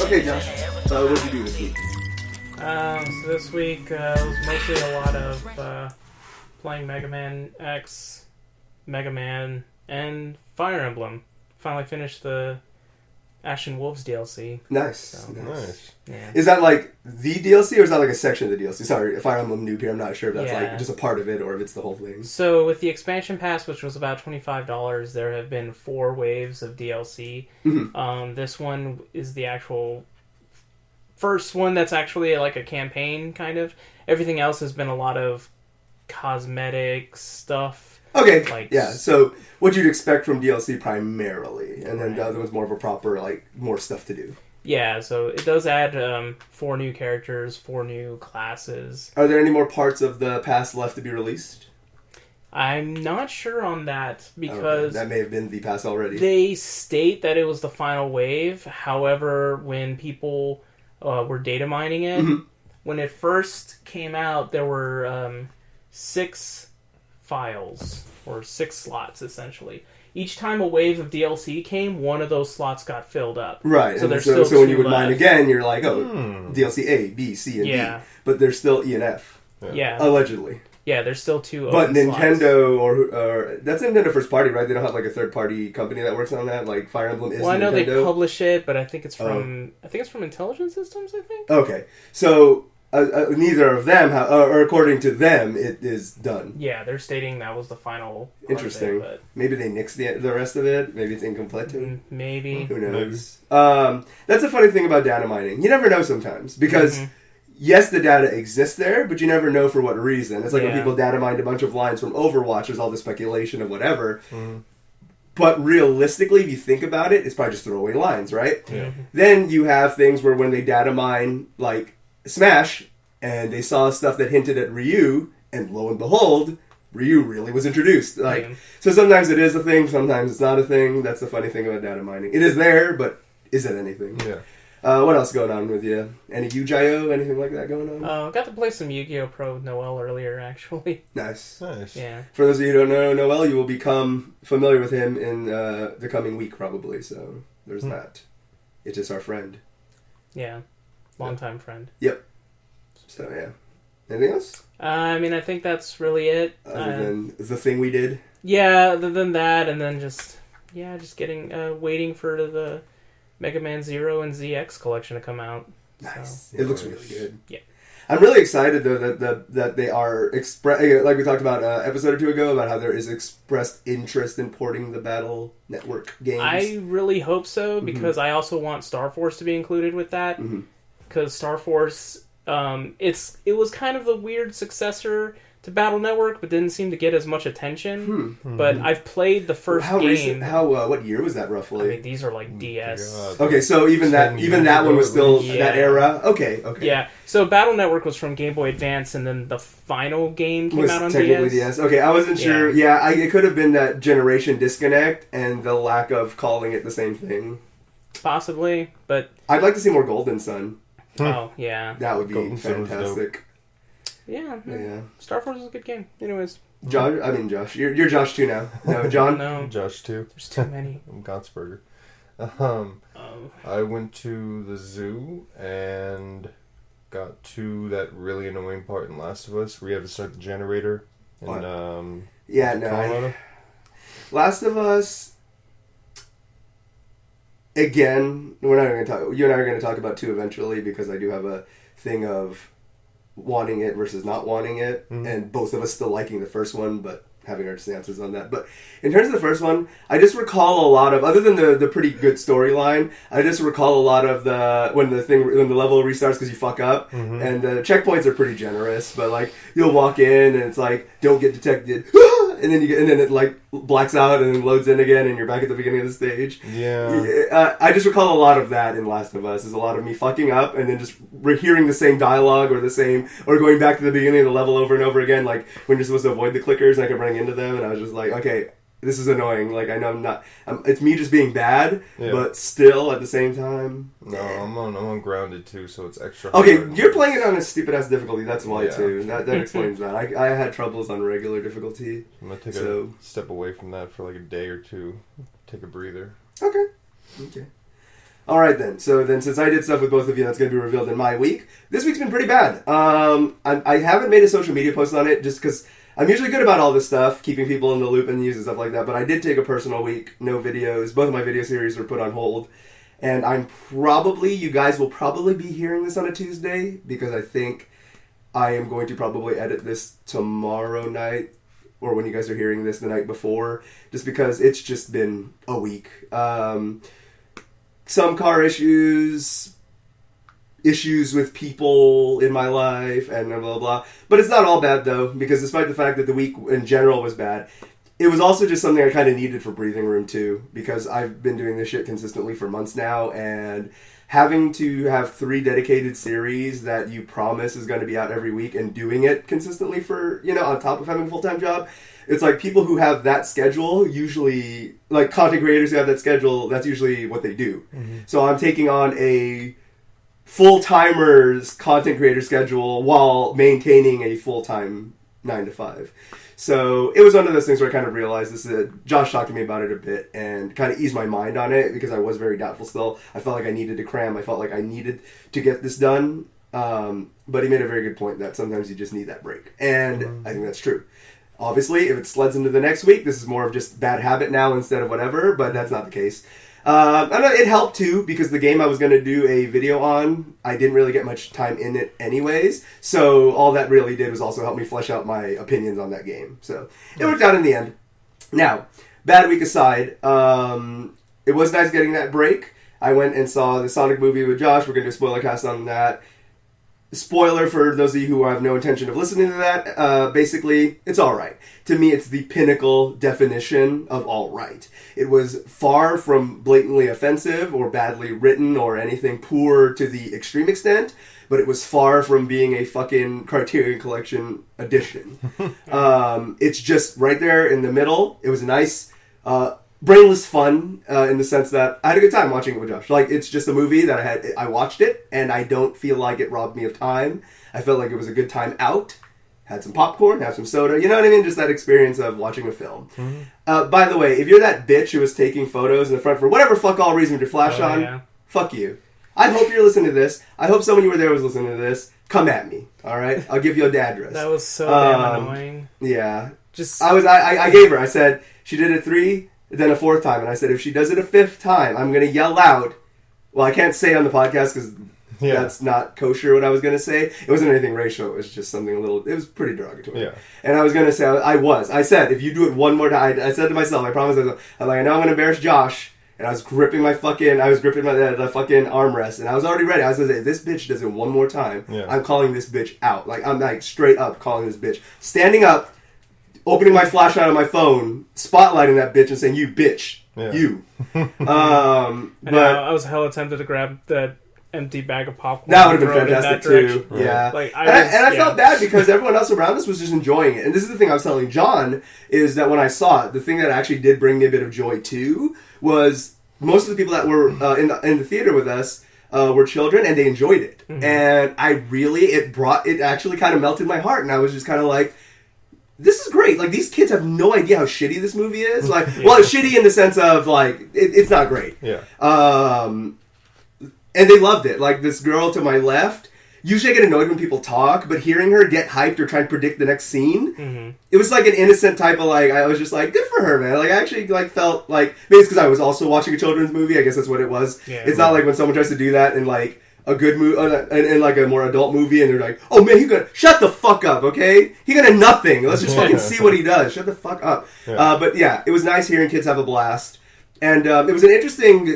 Okay, Josh. What did you do this week? So this week was mostly a lot of playing Mega Man X, Mega Man, and Fire Emblem. Finally finished the Ashen Wolves DLC. Nice. So, Nice. Yeah. Is that like the DLC or is that like a section of the DLC? Sorry, Fire Emblem noob here. I'm not sure if that's like just a part of it or if it's the whole thing. So with the expansion pass, which was about $25, there have been 4 waves of DLC. Mm-hmm. This one is the actual first one that's actually like a campaign, kind of. Everything else has been a lot of cosmetic stuff. Okay, like, yeah, so what you'd expect from DLC primarily, and then the other one's more of a proper, like, more stuff to do. Yeah, so it does add 4 new characters, 4 new classes. Are there any more parts of the past left to be released? I'm not sure on that, because that may have been the past already. They state that it was the final wave. However, when people were data mining it, when it first came out, there were 6 files, or 6 slots, essentially. Each time a wave of DLC came, one of those slots got filled up. Right, so, so when you would mine again, you're like, DLC A, B, C, and D. But there's still E and F. Yeah. Allegedly. Yeah, there's still 2 But open Nintendo, slots. or that's Nintendo first party, right? They don't have like a third party company that works on that. Like Fire Emblem is. Well, I know Nintendo. they publish it, but I think it's from Intelligent Systems. I think. Okay, so neither of them, or according to them, it is done. Yeah, they're stating that was the final. Interesting. But maybe they nixed the rest of it. Maybe it's incomplete. Maybe. Who knows? That's a funny thing about data mining. You never know sometimes because. Yes, the data exists there, but you never know for what reason. It's like when people data mined a bunch of lines from Overwatch, there's all this speculation of whatever. But realistically, if you think about it, it's probably just throwaway lines, right? Yeah. Then you have things where when they data mine, like Smash, and they saw stuff that hinted at Ryu, and lo and behold, Ryu really was introduced. So sometimes it is a thing, sometimes it's not a thing. That's the funny thing about data mining. It is there, but is it anything? Yeah. What else going on with you? Any UGIO, anything like that going on? Got to play some Yu-Gi-Oh! Pro with Noel earlier, actually. Nice. Yeah. For those of you who don't know Noel, you will become familiar with him in the coming week, probably. So there's that. It's just our friend. Yeah. Longtime friend. Yep. So, yeah. Anything else? I mean, I think that's really it. Other than the thing we did? Yeah, other than that, and then just getting, waiting for the Mega Man Zero and ZX collection to come out. Nice. So. It looks really good. Yeah. I'm really excited, though, that they are like we talked about an episode or 2 ago, about how there is expressed interest in porting the Battle Network games. I really hope so, because I also want Star Force to be included with that. Because Star Force, it was kind of the weird successor to Battle Network, but didn't seem to get as much attention. But I've played the first game. Recent, what year was that roughly? I mean, these are like DS. Okay, so even that one was still that era. Okay. Yeah. So Battle Network was from Game Boy Advance, and then the final game came out on technically DS. Okay, I wasn't sure. Yeah, it could have been that generation disconnect and the lack of calling it the same thing. Possibly, but I'd like to see more Golden Sun. Oh yeah, that would be Golden fantastic. Yeah. Star Force is a good game. Anyways. Josh. You're Josh too now. No, John? No. Josh too. There's too many. I'm Gotsberger. I went to the zoo and got to that really annoying part in Last of Us where you have to start the generator in Colorado. Last of Us, again, we're not going to talk. You and I are going to talk about 2 eventually, because I do have a thing of wanting it versus not wanting it, and both of us still liking the first one, but having our stances on that. But in terms of the first one, I just recall a lot of, other than the pretty good storyline, I just recall a lot of when the level restarts because you fuck up, and the checkpoints are pretty generous, but like you'll walk in and it's like, don't get detected, and then it like blacks out and then loads in again, and you're back at the beginning of the stage. I just recall a lot of that in Last of Us. Is a lot of me fucking up and then just hearing the same dialogue or going back to the beginning of the level over and over again, like when you're supposed to avoid the clickers, and I kept running into them, and I was just like, okay, this is annoying. Like, I know I'm not. It's me just being bad, but still at the same time. No, I'm on grounded too, so it's extra. Okay, hard. you're playing it on a stupid ass difficulty. That's why too. That explains that. I had troubles on regular difficulty. I'm gonna take a step away from that for like a day or 2. Take a breather. Okay. All right, then. So then, since I did stuff with both of you, that's going to be revealed in my week. This week's been pretty bad. I haven't made a social media post on it just because I'm usually good about all this stuff, keeping people in the loop and news and stuff like that. But I did take a personal week, no videos. Both of my video series were put on hold. And you guys will probably be hearing this on a Tuesday because I think I am going to probably edit this tomorrow night or when you guys are hearing this the night before, just because it's just been a week. Some car issues with people in my life, and blah, blah, blah. But it's not all bad, though, because despite the fact that the week in general was bad, it was also just something I kind of needed for breathing room, too, because I've been doing this shit consistently for months now, and having to have 3 dedicated series that you promise is going to be out every week and doing it consistently for, on top of having a full-time job, it's like people who have that schedule usually, like content creators who have that schedule, that's usually what they do. Mm-hmm. So I'm taking on a full-timer's content creator schedule while maintaining a full-time 9 to 5. So it was one of those things where I kind of realized this. Josh talked to me about it a bit and kind of eased my mind on it because I was very doubtful still. I felt like I needed to cram. I felt like I needed to get this done. But he made a very good point that sometimes you just need that break. And I think that's true. Obviously, if it sleds into the next week, this is more of just bad habit now instead of whatever, but that's not the case. I know it helped too, because the game I was going to do a video on, I didn't really get much time in it anyways, so all that really did was also help me flesh out my opinions on that game. So it worked out in the end. Now, bad week aside, it was nice getting that break. I went and saw the Sonic movie with Josh. We're going to do a spoiler cast on that. Spoiler for those of you who have no intention of listening to that, basically, it's alright. To me, it's the pinnacle definition of alright. It was far from blatantly offensive or badly written or anything poor to the extreme extent, but it was far from being a fucking Criterion Collection edition. It's just right there in the middle. It was a nice, brainless fun in the sense that I had a good time watching it with Josh. Like, it's just a movie that I watched it, and I don't feel like it robbed me of time. I felt like it was a good time out. Had some popcorn, had some soda, you know what I mean? Just that experience of watching a film. Mm-hmm. By the way, if you're that bitch who was taking photos in the front for whatever fuck all reason with your flash on, yeah. Fuck you. I hope you're listening to this. I hope someone you were there was listening to this. Come at me, alright? I'll give you a address. That was so damn annoying. Yeah. I gave her, I said, she did it 3, then a 4th time, and I said, if she does it a 5th time, I'm going to yell out. Well, I can't say on the podcast because that's not kosher what I was going to say. It wasn't anything racial. It was just something it was pretty derogatory. Yeah. And I was going to say, I said, if you do it one more time, I said to myself, I promised myself, I know I'm going to embarrass Josh. And I was gripping the fucking armrest, and I was already ready. I was going to say, if this bitch does it one more time, I'm calling this bitch out. Like, I'm like straight up calling this bitch. Standing up, opening my flashlight on my phone, spotlighting that bitch and saying, you bitch. Yeah. You. But I was hella tempted to grab that empty bag of popcorn. That would have been fantastic too. Right. Yeah. Like, I felt bad because everyone else around us was just enjoying it. And this is the thing I was telling John, is that when I saw it, the thing that actually did bring me a bit of joy too was most of the people that were in the theater with us were children, and they enjoyed it. Mm-hmm. And it actually kind of melted my heart, and I was just kind of like, this is great. Like, these kids have no idea how shitty this movie is. Like, well, it's shitty in the sense of, like, it's not great. Yeah. And they loved it. Like, this girl to my left, usually I get annoyed when people talk, but hearing her get hyped or try and predict the next scene, it was like an innocent type of, like, I was just like, good for her, man. Like, I actually, like, felt like, maybe it's because I was also watching a children's movie. I guess that's what it was. Yeah, it's not like when someone tries to do that in, like, a good movie, in like a more adult movie, and they're like, oh man, he's gonna, shut the fuck up, okay? He gonna nothing. Let's just fucking see what he does. Shut the fuck up. Yeah. But yeah, it was nice hearing kids have a blast. And it was an interesting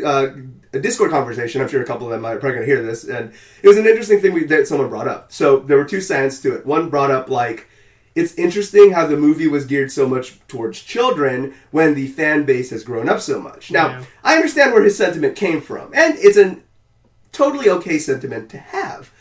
Discord conversation. I'm sure a couple of them are probably gonna hear this. And it was an interesting thing that someone brought up. So there were 2 sides to it. One brought up, like, it's interesting how the movie was geared so much towards children when the fan base has grown up so much. Now, I understand where his sentiment came from. And it's an totally okay sentiment to have.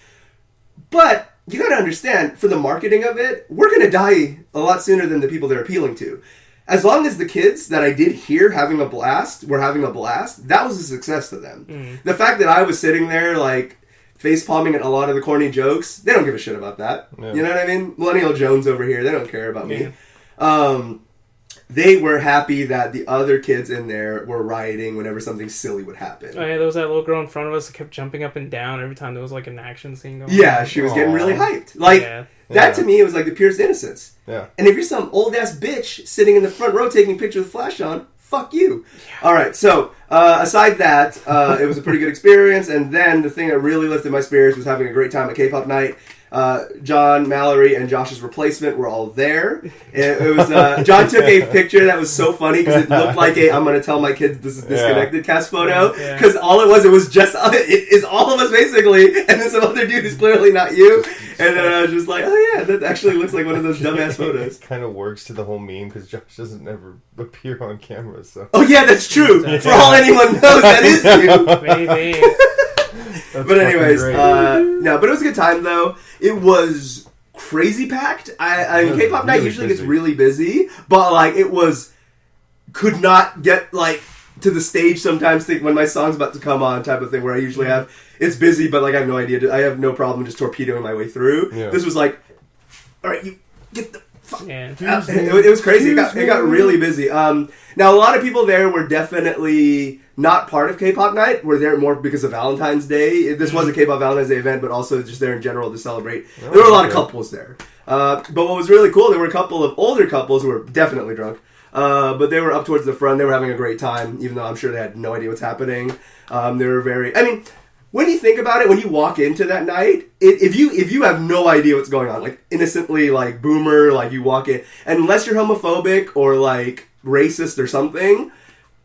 But you gotta understand, for the marketing of it, we're gonna die a lot sooner than the people they're appealing to. As long as the kids that I did hear having a blast were having a blast, that was a success to them. The fact that I was sitting there, like, face-palming at a lot of the corny jokes, they don't give a shit about that. Yeah. You know what I mean? Millennial Jones over here, they don't care about me. they were happy that the other kids in there were rioting whenever something silly would happen. Oh yeah, there was that little girl in front of us that kept jumping up and down every time there was like an action scene going on. Yeah, she was getting really hyped. Like, that to me was like the purest innocence. Yeah. And if you're some old-ass bitch sitting in the front row taking pictures with flash on, fuck you. Yeah. All right, so aside that, it was a pretty good experience, and then the thing that really lifted my spirits was having a great time at K-pop night. John, Mallory, and Josh's replacement were all there. It was John took a picture that was so funny because it looked like I'm going to tell my kids this is disconnected cast photo, because all it was just it is all of us basically, and then some other dude who's clearly not you, and then I was just like, oh yeah, that actually looks like one of those dumbass photos. It kind of works to the whole meme because Josh doesn't ever appear on camera. So oh yeah, that's true. For all anyone knows, that is you. Maybe. But anyways, no, but it was a good time though. It was crazy packed. I mean, K-pop night usually gets really busy, but like could not get like to the stage sometimes when my song's about to come on type of thing where I usually have. It's busy, but like I have no idea. I have no problem just torpedoing my way through. Yeah. This was like, all right, you get the fuck. Yeah. It was crazy. It got really busy. Now a lot of people there were definitely not part of K-pop night. We're there more because of Valentine's Day. This was a K-pop Valentine's Day event, but also just there in general to celebrate. There were a lot of couples there. But what was really cool, there were a couple of older couples who were definitely drunk. But they were up towards the front. They were having a great time, even though I'm sure they had no idea what's happening. They were very... I mean, when you think about it, when you walk into that night, if you have no idea what's going on, like innocently, like boomer, like you walk in, and unless you're homophobic or like racist or something...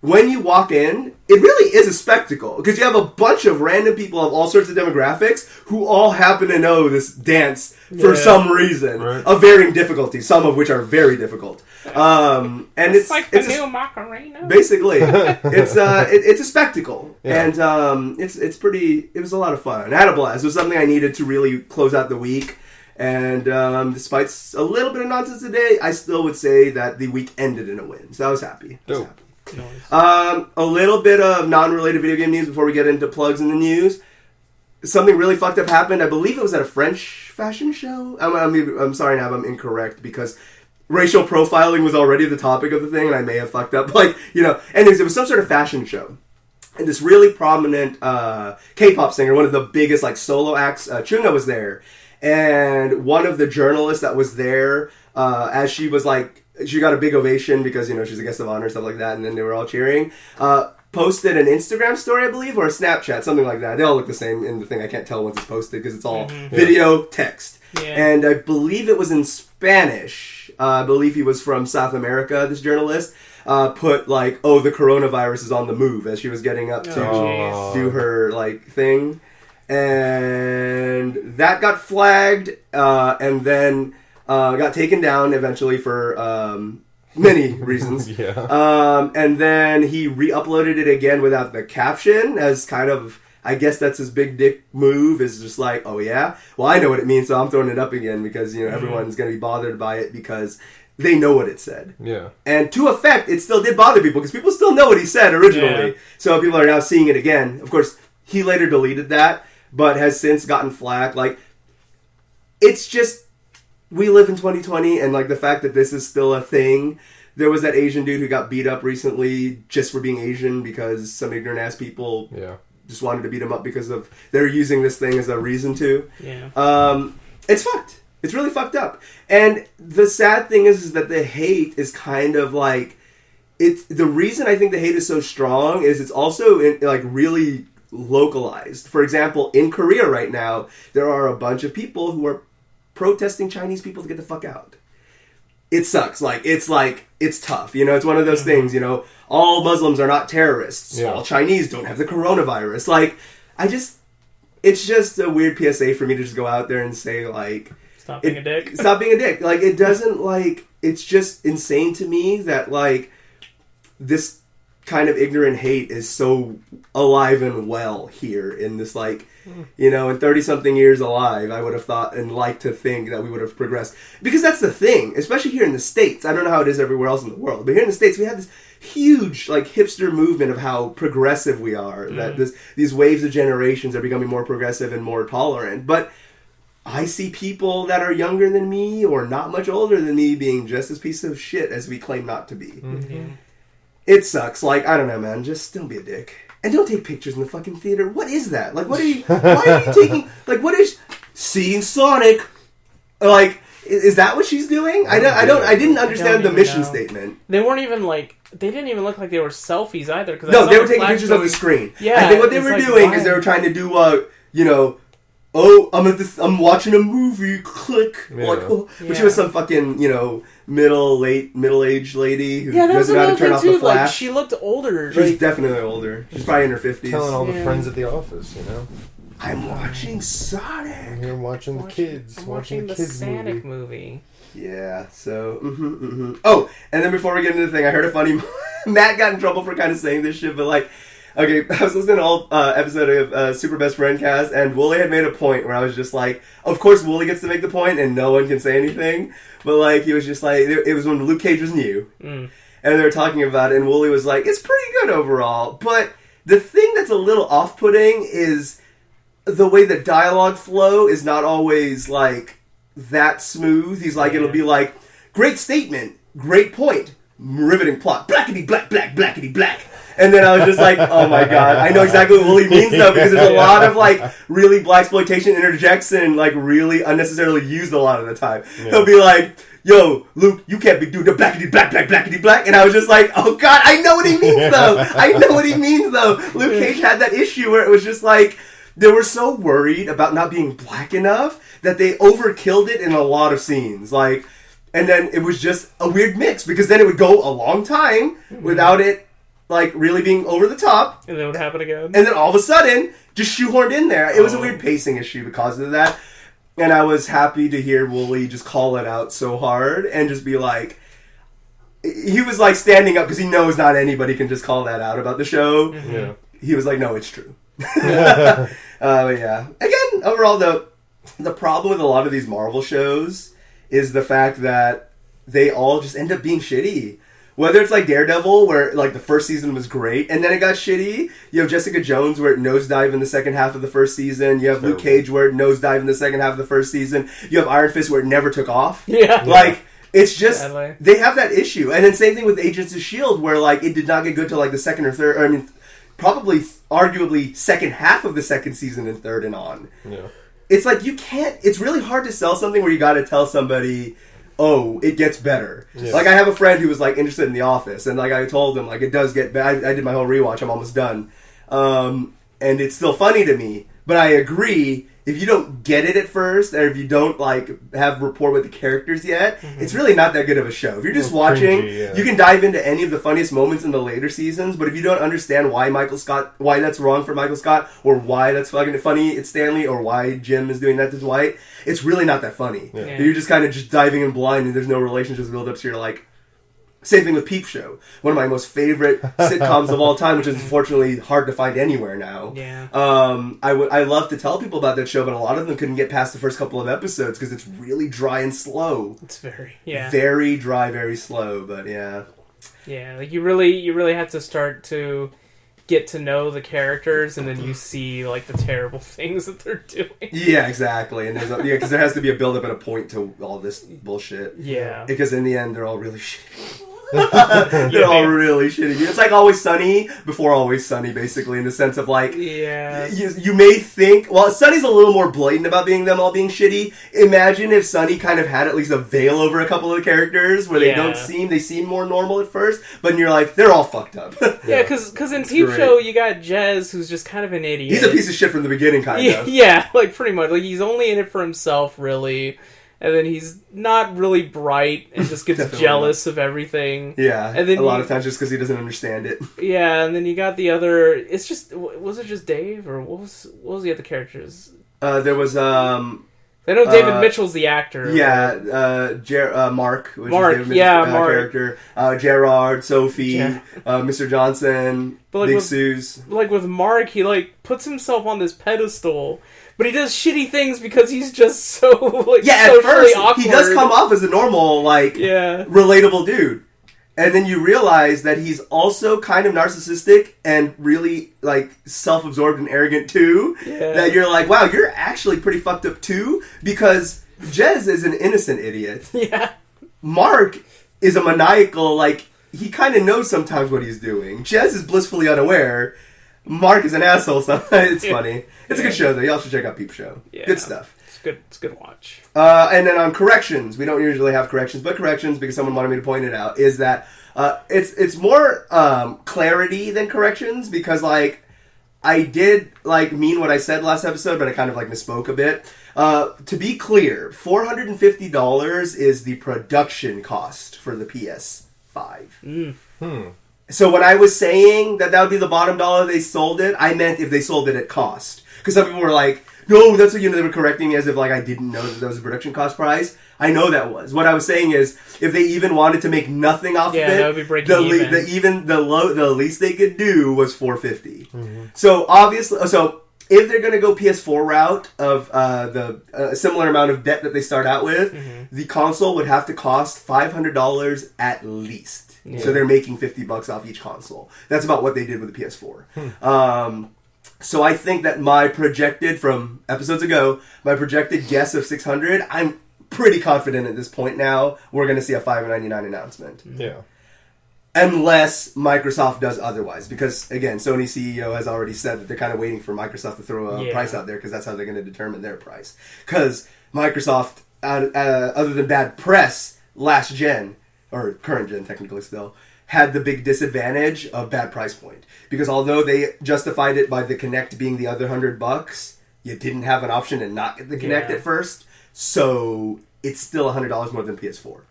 When you walk in, it really is a spectacle because you have a bunch of random people of all sorts of demographics who all happen to know this dance for some reason of varying difficulty, some of which are very difficult. And it's like the new Macarena. Basically, it's a spectacle, and it was a lot of fun. I had a blast. It was something I needed to really close out the week. And despite a little bit of nonsense today, I still would say that the week ended in a win. So I was happy. Nice. A little bit of non-related video game news before we get into plugs in the news. Something really fucked up happened. I believe it was at a French fashion show. I'm sorry now if I'm incorrect because racial profiling was already the topic of the thing, and I may have fucked up. Anyways, it was some sort of fashion show. And this really prominent K-pop singer, one of the biggest solo acts, Chunga, was there. And one of the journalists that was there, as she was she got a big ovation because, she's a guest of honor, stuff like that, and then they were all cheering. Posted an Instagram story, I believe, or a Snapchat, something like that. They all look the same in the thing. I can't tell once it's posted because it's all video, text. Yeah. And I believe it was in Spanish. I believe he was from South America, this journalist. Put, the coronavirus is on the move as she was getting up to do her, thing. And that got flagged, and then... got taken down eventually for many reasons. And then he re-uploaded it again without the caption as kind of, I guess that's his big dick move, is just oh yeah? Well, I know what it means, so I'm throwing it up again because, everyone's going to be bothered by it because they know what it said. Yeah. And to effect, it still did bother people because people still know what he said originally. Yeah. So people are now seeing it again. Of course, he later deleted that, but has since gotten flack. It's just... We live in 2020, and the fact that this is still a thing. There was that Asian dude who got beat up recently just for being Asian because some ignorant ass people just wanted to beat him up because of they're using this thing as a reason to. Yeah. It's fucked. It's really fucked up. And the sad thing is that the hate is kind of it's the reason I think the hate is so strong is it's also really localized. For example, in Korea right now, there are a bunch of people who are protesting Chinese people to get the fuck out. It sucks. It's tough. It's one of those things, all Muslims are not terrorists. Yeah. All Chinese don't have the coronavirus. It's just a weird PSA for me to just go out there and say, stop being a dick. Stop being a dick. It doesn't, it's just insane to me that, this kind of ignorant hate is so alive and well here in this, in 30-something years alive, I would have thought and liked to think that we would have progressed. Because that's the thing, especially here in the States. I don't know how it is everywhere else in the world, but here in the States, we have this huge, hipster movement of how progressive we are. That these waves of generations are becoming more progressive and more tolerant. But I see people that are younger than me or not much older than me being just as piece of shit as we claim not to be. Mm-hmm. It sucks. Like, I don't know, man. Just don't be a dick. And don't take pictures in the fucking theater. What is that? Like, what are you... Why are you taking... Like, what is... Seeing Sonic... Like, is that what she's doing? I didn't understand the mission statement. They weren't even, like... They didn't even look like they were selfies either. No, they were taking pictures of the screen. Yeah. I think what they were doing is they were trying to do, you know... Oh, I'm watching a movie. Click. Yeah. Like, oh. But she was some fucking, you know, middle-aged lady who doesn't know how to turn off the flash. Like, she looked older. She's definitely older. She's probably in her 50s. Telling all the friends at the office, you know. I'm watching Sonic. I'm here watching the kids. I'm watching the kids Sonic movie. Yeah, so... Oh, and then before we get into the thing, I heard a funny... Matt got in trouble for kind of saying this shit, but like... Okay, I was listening to an old episode of Super Best Friend Cast, and Wooly had made a point where I was just like, of course Wooly gets to make the point, and no one can say anything, but like, he was just like, it was when Luke Cage was new, and they were talking about it, and Wooly was like, it's pretty good overall, but the thing that's a little off-putting is the way the dialogue flow is not always, like, that smooth. He's like, it'll be like, great statement, great point, riveting plot, blackity black, blackity black. And then I was just like, oh my god, I know exactly what Wooly means though, because there's a lot of like really blaxploitation interjects and like really unnecessarily used a lot of the time. Yeah. He'll be like, yo, Luke, you can't be doing the blackity black, blackity black. And I was just like, oh god, I know what he means though. I know what he means though. Luke Cage had that issue where it was just like, they were so worried about not being black enough that they overkilled it in a lot of scenes. Like, and then it was just a weird mix because then it would go a long time without it like really being over the top, and then it would happen again, and then all of a sudden just shoehorned in there. It was a weird pacing issue because of that, and I was happy to hear Wooly just call it out so hard and just be like, he was like standing up because he knows not anybody can just call that out about the show. Yeah, he was like, no, it's true. Yeah. Again, overall though, the problem with a lot of these Marvel shows is the fact that they all just end up being shitty. Whether it's like Daredevil, where like the first season was great, and then it got shitty. You have Jessica Jones, where it nosedive in the second half of the first season. You have Luke Cage, where it nosedive in the second half of the first season. You have Iron Fist, where it never took off. Yeah. Like, it's just, sadly, they have that issue. And then same thing with Agents of S.H.I.E.L.D., where like it did not get good till like the second or third, or I mean, probably, arguably, second half of the second season and third and on. Yeah. It's like, you can't, it's really hard to sell something where you gotta tell somebody, oh, it gets better. Yeah. Like, I have a friend who was, like, interested in The Office, and, like, I told him, like, it does get better. I did my whole rewatch. I'm almost done. And it's still funny to me. But I agree, if you don't get it at first, or if you don't, like, have rapport with the characters yet, it's really not that good of a show. If you're just watching, cringy, you can dive into any of the funniest moments in the later seasons, but if you don't understand why that's wrong for Michael Scott, or why that's fucking funny it's Stanley, or why Jim is doing that to Dwight, it's really not that funny. Yeah. You're just kind of just diving in blind, and there's no relationships build up, so you're like... Same thing with Peep Show, one of my most favorite sitcoms of all time, which is unfortunately hard to find anywhere now. Yeah. I love to tell people about that show, but a lot of them couldn't get past the first couple of episodes because it's really dry and slow. It's very very dry, very slow. But yeah, like you really have to start to get to know the characters, and then you see like the terrible things that they're doing. Yeah, exactly. And because there has to be a build up and a point to all this bullshit. Yeah, because in the end, they're all really shitty. They're all really shitty. It's like Always Sunny before Always Sunny, basically, in the sense of like, you may think, well, Sunny's a little more blatant about them all being shitty. Imagine if Sunny kind of had at least a veil over a couple of the characters where they seem more normal at first, but you're like, they're all fucked up. Yeah, because in Peep Show you got Jez, who's just kind of an idiot. He's a piece of shit from the beginning, kind of. Yeah, like pretty much. Like he's only in it for himself, really. And then he's not really bright and just gets jealous of everything. Yeah, and then a lot of times just because he doesn't understand it. Yeah, and then you got the other... It's just... Was it just Dave? Or what was the other characters? There was... I know David Mitchell's the actor. Yeah, Mark. Which is David Mitchell's character. Gerard, Sophie, Mr. Johnson, like Big Suze. Like with Mark, he like puts himself on this pedestal... But he does shitty things because he's just so, like, at first, awkward. He does come off as a normal, like, relatable dude. And then you realize that he's also kind of narcissistic and really, like, self-absorbed and arrogant, too. Yeah. That you're like, wow, you're actually pretty fucked up, too. Because Jez is an innocent idiot. Yeah. Mark is a maniacal, like, he kind of knows sometimes what he's doing. Jez is blissfully unaware. Mark is an asshole sometimes. It's funny. It's a good show, though. Y'all should check out Peep Show. Yeah. Good stuff. It's a good watch. And then on corrections, we don't usually have corrections, but corrections, because someone wanted me to point it out, is that it's more clarity than corrections, because, like, I did, like, mean what I said last episode, but I kind of, like, misspoke a bit. To be clear, $450 is the production cost for the PS5. So when I was saying that would be the bottom dollar they sold it, I meant if they sold it at cost. Because some people were like, no, that's what, they were correcting me as if, like, I didn't know that was a production cost price. I know that was. What I was saying is, if they even wanted to make nothing off of it, that would be breaking even. The least they could do was $450. So obviously, if they're going to go PS4 route of the similar amount of debt that they start out with, the console would have to cost $500 at least. Yeah. So they're making $50 off each console. That's about what they did with the PS4. So I think that my projected, from episodes ago, my projected guess of 600, I'm pretty confident at this point now we're going to see a $599 announcement. Yeah. Unless Microsoft does otherwise. Because, again, Sony CEO has already said that they're kind of waiting for Microsoft to throw a price out there, because that's how they're going to determine their price. Because Microsoft, other than bad press last gen, or current gen technically still, had the big disadvantage of bad price point. Because although they justified it by the Kinect being the other $100, you didn't have an option to not get the Kinect at first. So it's still $100 more than PS4.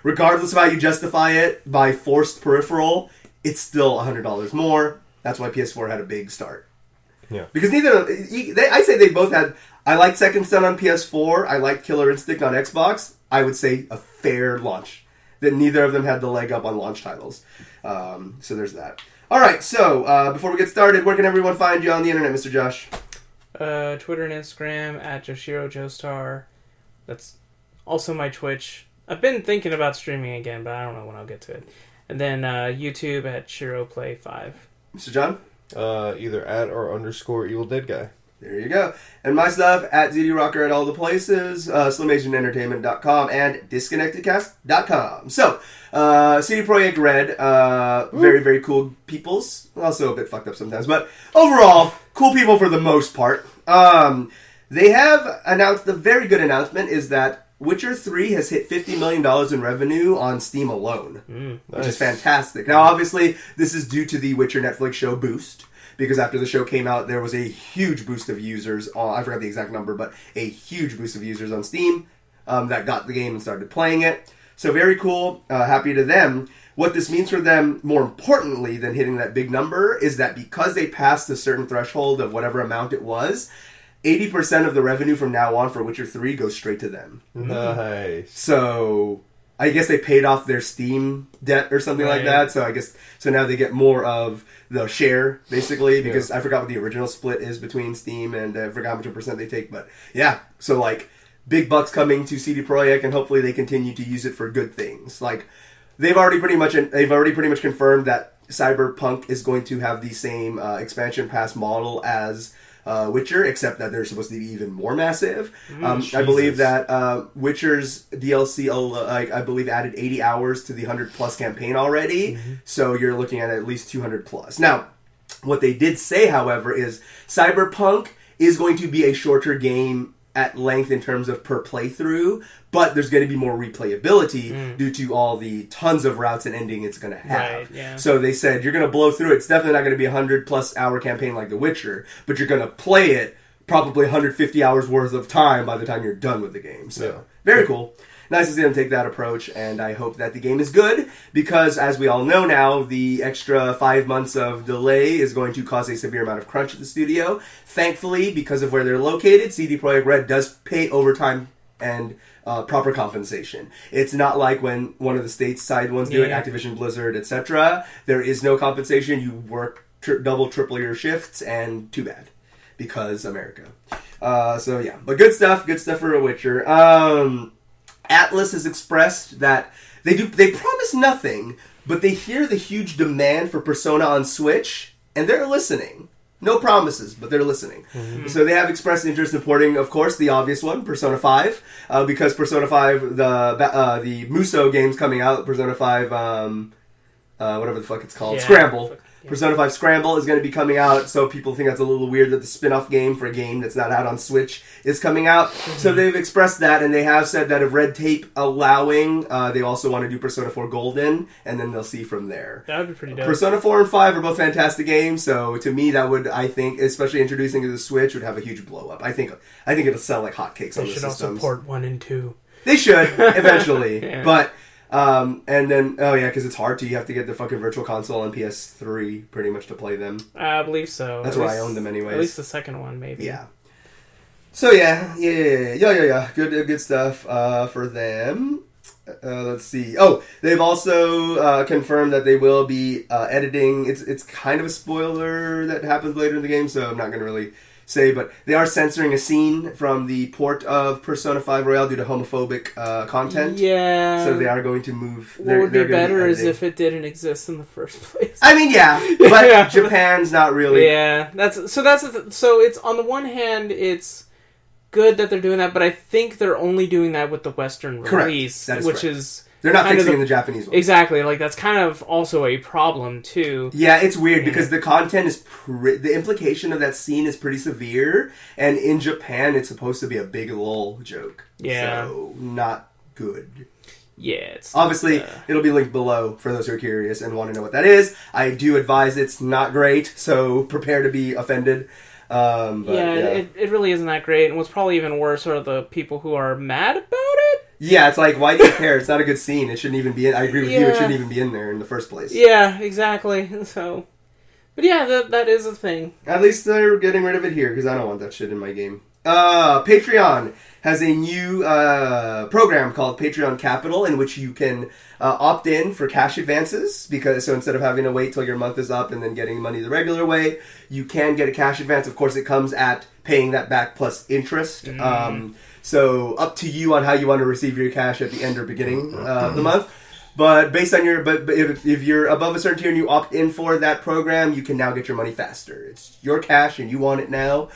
Regardless of how you justify it, by forced peripheral, it's still $100 more. That's why PS4 had a big start. Yeah. Because I say they both had. I liked Second Son on PS4. I liked Killer Instinct on Xbox. I would say a fair launch. That neither of them had the leg up on launch titles. So there's that. All right. So before we get started, where can everyone find you on the internet, Mr. Josh? Twitter and Instagram at Joshiro Joestar. That's also my Twitch. I've been thinking about streaming again, but I don't know when I'll get to it. And then YouTube at ShiroPlay5. Mr. John? Either at or _ Evil Dead Guy. There you go. And my stuff at ZDRocker at all the places, SlimAsianEntertainment.com and DisconnectedCast.com. So, CD Projekt Red, very, very cool peoples. Also a bit fucked up sometimes, but overall, cool people for the most part. They have announced, the very good announcement is that Witcher 3 has hit $50 million in revenue on Steam alone, which is fantastic. Now, obviously, this is due to the Witcher Netflix show Boost, because after the show came out, there was a huge boost of users, I forgot the exact number, but a huge boost of users on Steam that got the game and started playing it. So very cool, happy to them. What this means for them, more importantly than hitting that big number, is that because they passed a certain threshold of whatever amount it was, 80% of the revenue from now on for Witcher 3 goes straight to them. Nice. So I guess they paid off their Steam debt or something like that. So now they get more of the share, basically, because I forgot what the original split is between Steam, and I forgot how much percent they take. But yeah, so like big bucks coming to CD Projekt, and hopefully they continue to use it for good things. Like they've already pretty much confirmed that Cyberpunk is going to have the same expansion pass model as Witcher, except that they're supposed to be even more massive. I believe that Witcher's DLC, I believe, added 80 hours to the 100+ campaign already, so you're looking at least 200+. Now, what they did say, however, is Cyberpunk is going to be a shorter game at length in terms of per playthrough, but there's going to be more replayability due to all the tons of routes and ending it's going to have. Right, So they said you're going to blow through it. It's definitely not going to be a 100+ hour campaign like The Witcher, but you're going to play it probably 150 hours worth of time by the time you're done with the game. So very cool. Nice to see them take that approach, and I hope that the game is good, because as we all know now, the extra 5 months of delay is going to cause a severe amount of crunch at the studio. Thankfully, because of where they're located, CD Projekt Red does pay overtime and proper compensation. It's not like when one of the States side ones do it, Activision, Blizzard, etc. There is no compensation. You work double, triple your shifts, and too bad, because America. So yeah, but good stuff for a Witcher. Atlas has expressed that they promise nothing, but they hear the huge demand for Persona on Switch, and they're listening. No promises, but they're listening. Mm-hmm. So they have expressed interest in porting, of course, the obvious one, Persona 5, because Persona 5, the Muso game's coming out, Persona 5, whatever the fuck it's called, Scramble. Yeah. Persona 5 Scramble is going to be coming out, so people think that's a little weird that the spin-off game for a game that's not out on Switch is coming out. Mm-hmm. So they've expressed that, and they have said that if Red Tape allowing, they also want to do Persona 4 Golden, and then they'll see from there. That would be pretty dope. Persona 4 and 5 are both fantastic games, so to me that would, I think, especially introducing to the Switch, would have a huge blow-up. I think it'll sell like hotcakes on the systems. They should also port 1 and 2. They should, eventually, yeah. But... and then, because it's hard to, you have to get the fucking Virtual Console on PS3 pretty much to play them. I believe so. That's where I own them anyways. At least the second one, maybe. Yeah. So yeah. Good stuff, for them. Let's see. Oh, they've also, confirmed that they will be, editing. It's kind of a spoiler that happens later in the game, so I'm not gonna really say, but they are censoring a scene from the port of Persona 5 Royale due to homophobic content. Yeah. So they are going to move. What would be better is if it didn't exist in the first place. I mean, yeah, but yeah. Japan's not really. Yeah, so it's on the one hand, it's good that they're doing that, but I think they're only doing that with the Western release, which correct. Is. They're not fixing the Japanese one. Exactly. Like, that's kind of also a problem, too. Yeah, it's weird because the content is... the implication of that scene is pretty severe, and in Japan, it's supposed to be a big lol joke. Yeah. So, not good. Yeah, it's... Obviously, it'll be linked below for those who are curious and want to know what that is. I do advise it's not great, so prepare to be offended. It really isn't that great, and what's probably even worse are the people who are mad about it. Yeah, it's like, why do you care? It's not a good scene. It shouldn't even be in... I agree with you. It shouldn't even be in there in the first place. Yeah, exactly. So... But yeah, that is a thing. At least they're getting rid of it here, because I don't want that shit in my game. Patreon has a new program called Patreon Capital, in which you can opt in for cash advances. So instead of having to wait till your month is up and then getting money the regular way, you can get a cash advance. Of course, it comes at paying that back plus interest. So up to you on how you want to receive your cash at the end or beginning of the month. But based on if you're above a certain tier and you opt in for that program, you can now get your money faster. It's your cash and you want it now.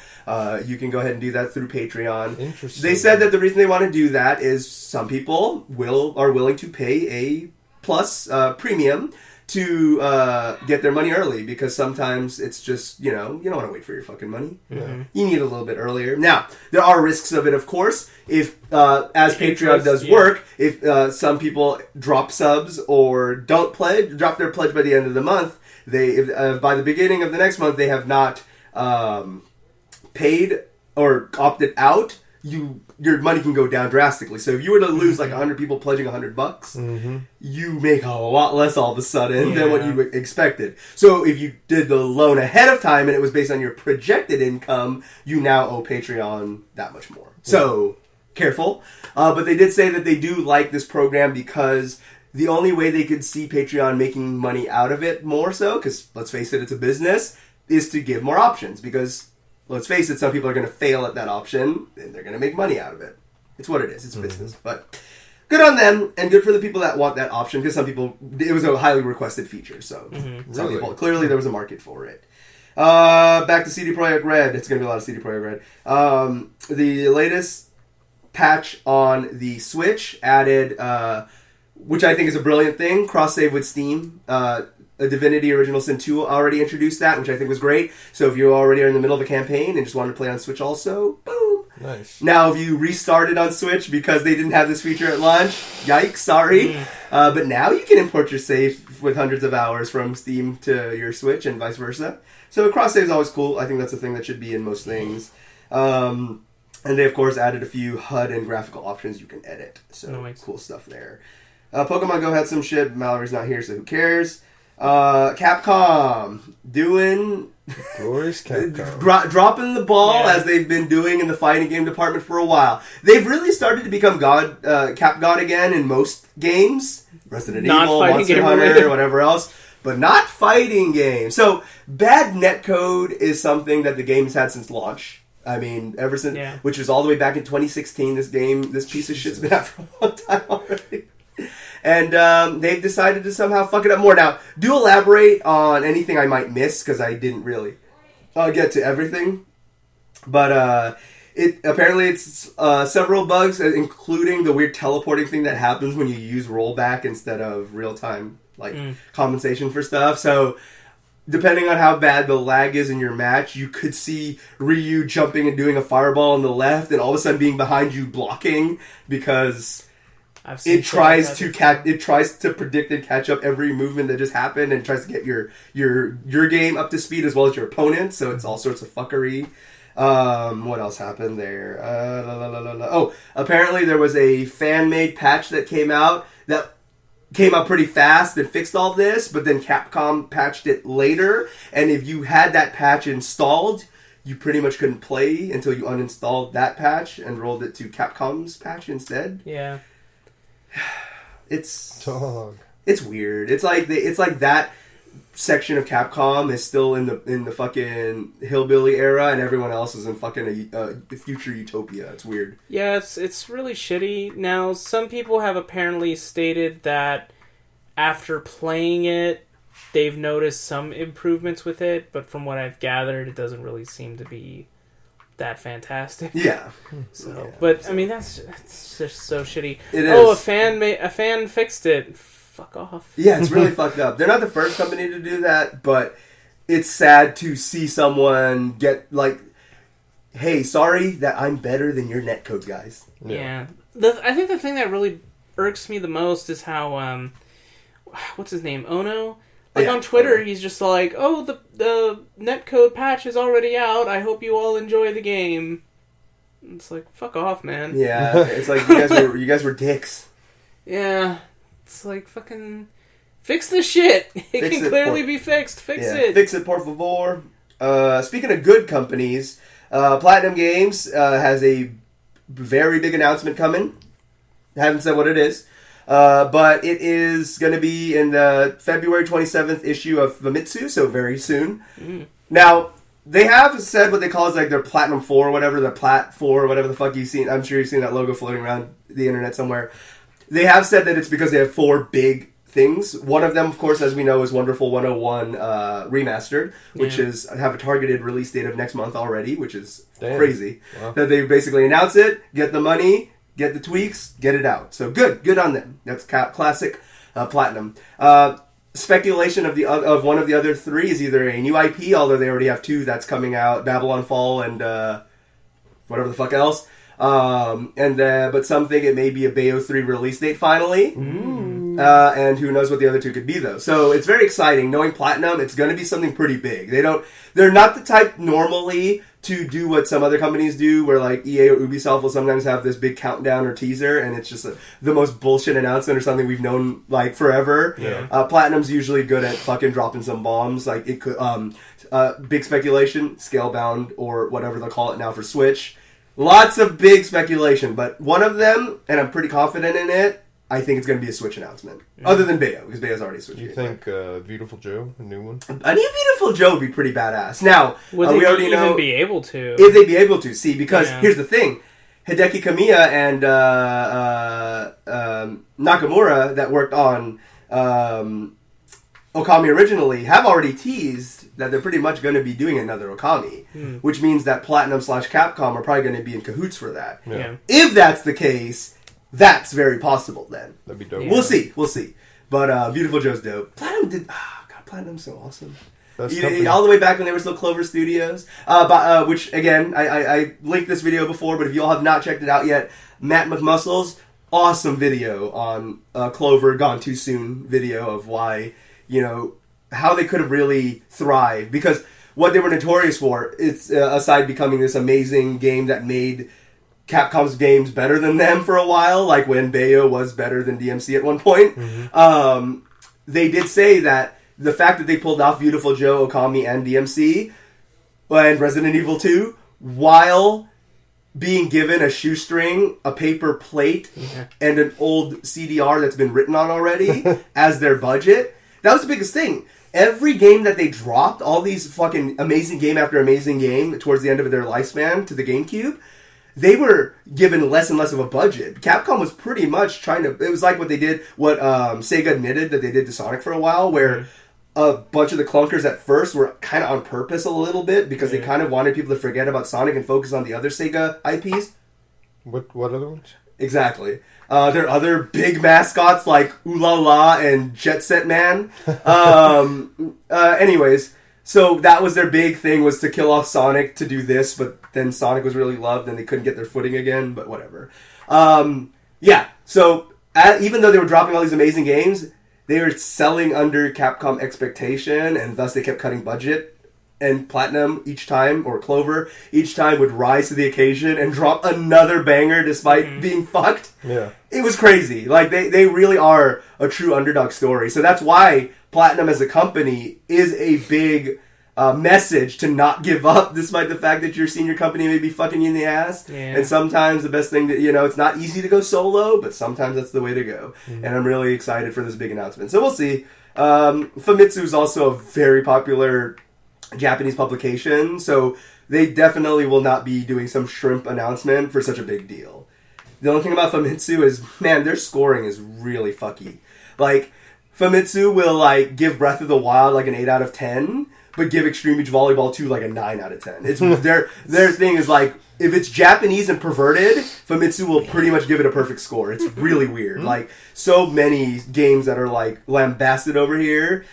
You can go ahead and do that through Patreon. Interesting. They said that the reason they want to do that is some people are willing to pay a plus premium to get their money early, because sometimes it's just, you don't want to wait for your fucking money. Mm-hmm. You need it a little bit earlier. Now, there are risks of it, of course. If, as Patreon does work, if some people drop subs or don't drop their pledge by the end of the month, by the beginning of the next month they have not paid or opted out, your money can go down drastically. So if you were to lose like 100 people pledging $100, you make a lot less all of a sudden than what you expected. So if you did the loan ahead of time and it was based on your projected income, you now owe Patreon that much more. So careful. But they did say that they do like this program because the only way they could see Patreon making money out of it more so, because let's face it, it's a business, is to give more options. Because let's face it, some people are going to fail at that option, and they're going to make money out of it. It's what it is. It's business. But good on them, and good for the people that want that option, because some people, it was a highly requested feature, so some people, clearly there was a market for it. Back to CD Projekt Red. It's going to be a lot of CD Projekt Red. The latest patch on the Switch added, which I think is a brilliant thing, cross-save with Steam. Divinity Original Sin 2 already introduced that, which I think was great. So if you already are in the middle of a campaign and just wanted to play on Switch also, boom. Nice. Now, if you restarted on Switch because they didn't have this feature at launch, yikes, sorry. But now you can import your save with hundreds of hours from Steam to your Switch and vice versa. So cross-save is always cool. I think that's a thing that should be in most things. And they, of course, added a few HUD and graphical options you can edit. So cool stuff there. Pokemon Go had some shit. Mallory's not here, so who cares? Capcom doing glorious Capcom dropping the ball as they've been doing in the fighting game department for a while. They've really started to become Capgod again in most games. Resident Evil, Monster Hunter, whatever else, but not fighting games. So bad netcode is something that the game has had since launch. I mean, ever since, which was all the way back in 2016. This piece of shit's been out for a long time already. And they've decided to somehow fuck it up more. Now, do elaborate on anything I might miss, because I didn't really get to everything. But it's several bugs, including the weird teleporting thing that happens when you use rollback instead of real-time compensation for stuff. So depending on how bad the lag is in your match, you could see Ryu jumping and doing a fireball on the left, and all of a sudden being behind you blocking, because it tries to predict and catch up every movement that just happened, and tries to get your game up to speed as well as your opponent. So it's all sorts of fuckery. What else happened there? Oh, apparently there was a fan-made patch that came out pretty fast and fixed all this, but then Capcom patched it later, and if you had that patch installed, you pretty much couldn't play until you uninstalled that patch and rolled it to Capcom's patch instead. Yeah. It's weird. It's like that section of Capcom is still in the fucking hillbilly era, and everyone else is in fucking a future utopia. It's weird. Yeah, it's really shitty. Now, some people have apparently stated that after playing it, they've noticed some improvements with it, but from what I've gathered, it doesn't really seem to be that fantastic. Yeah. So, but I mean, that's just so shitty. It is. Oh, a fan fixed it. Fuck off. Yeah, it's really fucked up. They're not the first company to do that, but it's sad to see someone get like, hey, sorry that I'm better than your netcode guys. Yeah. I think the thing that really irks me the most is how, what's his name? Ono? Like on Twitter, he's just like, oh, the netcode patch is already out. I hope you all enjoy the game. It's like, fuck off, man. Yeah, it's like you guys were dicks. Yeah. It's like, fucking fix the shit. It can clearly be fixed. Fix it. Fix it, por favor. Speaking of good companies, Platinum Games has a very big announcement coming. I haven't said what it is. But it is going to be in the February 27th issue of Famitsu, so very soon. Now, they have said what they call like their Platinum 4 or whatever, the Plat 4 or whatever the fuck you've seen. I'm sure you've seen that logo floating around the internet somewhere. They have said that it's because they have 4 big things. One of them, of course, as we know, is Wonderful 101 Remastered, which have a targeted release date of next month already, which is crazy. Wow. That they basically announce it, get the money, get the tweaks, get it out. So good on them. That's classic Platinum. Speculation of one of the other 3 is either a new IP, although they already have 2 that's coming out, Babylon Fall and whatever the fuck else. But some think it may be a Bayo 3 release date finally. And who knows what the other 2 could be, though. So it's very exciting. Knowing Platinum, it's going to be something pretty big. They're not the type normally to do what some other companies do, where like EA or Ubisoft will sometimes have this big countdown or teaser, and it's just the most bullshit announcement or something we've known like forever. Yeah. Platinum's usually good at fucking dropping some bombs. Like it could, big speculation, Scalebound, or whatever they'll call it now for Switch. Lots of big speculation, but one of them, and I'm pretty confident in it, I think it's going to be a Switch announcement. Other than Bayo, because Bayo's already Switch. You think Beautiful Joe, a new one? A new Beautiful Joe would be pretty badass. Now, we already know... be able to? If they'd be able to. See, because here's the thing. Hideki Kamiya and Nakamura, that worked on Okami originally, have already teased that they're pretty much going to be doing another Okami, which means that Platinum/Capcom are probably going to be in cahoots for that. Yeah. If that's the case, that's very possible then. That'd be dope. Yeah. We'll see. But Beautiful Joe's dope. Platinum's so awesome. All the way back when they were still Clover Studios. Which, again, I linked this video before, but if you all have not checked it out yet, Matt McMuscle's awesome video on Clover Gone Too Soon video of why, how they could have really thrived. Because what they were notorious for, it's aside becoming this amazing game that made Capcom's games better than them for a while, like when Bayo was better than DMC at one point. They did say that the fact that they pulled off Beautiful Joe, Okami, and DMC, and Resident Evil 2, while being given a shoestring, a paper plate, and an old CDR that's been written on already as their budget, that was the biggest thing. Every game that they dropped, all these fucking amazing game after amazing game towards the end of their lifespan to the GameCube, they were given less and less of a budget. Capcom was pretty much trying to... It was like what they did, what Sega admitted that they did to Sonic for a while, where a bunch of the clunkers at first were kind of on purpose a little bit, because they kind of wanted people to forget about Sonic and focus on the other Sega IPs. What other ones? Exactly. There are other big mascots like Ooh La La and Jet Set Man. Anyways, so that was their big thing, was to kill off Sonic to do this, but then Sonic was really loved and they couldn't get their footing again, but whatever. So even though they were dropping all these amazing games, they were selling under Capcom expectation, and thus they kept cutting budget. And Platinum each time, or Clover, each time would rise to the occasion and drop another banger despite being fucked. Yeah. It was crazy. Like, they really are a true underdog story. So that's why Platinum as a company is a big message to not give up, despite the fact that your senior company may be fucking you in the ass. Yeah. And sometimes the best thing that, it's not easy to go solo, but sometimes that's the way to go. And I'm really excited for this big announcement. So we'll see. Famitsu is also a very popular Japanese publication, so they definitely will not be doing some shrimp announcement for such a big deal. The only thing about Famitsu is, man, their scoring is really fucky. Like, Famitsu will, like, give Breath of the Wild, like, an 8 out of 10, but give Extreme Beach Volleyball 2, like, a 9 out of 10. It's their thing is, like, if it's Japanese and perverted, Famitsu will pretty much give it a perfect score. It's really weird. Like, so many games that are, like, lambasted over here,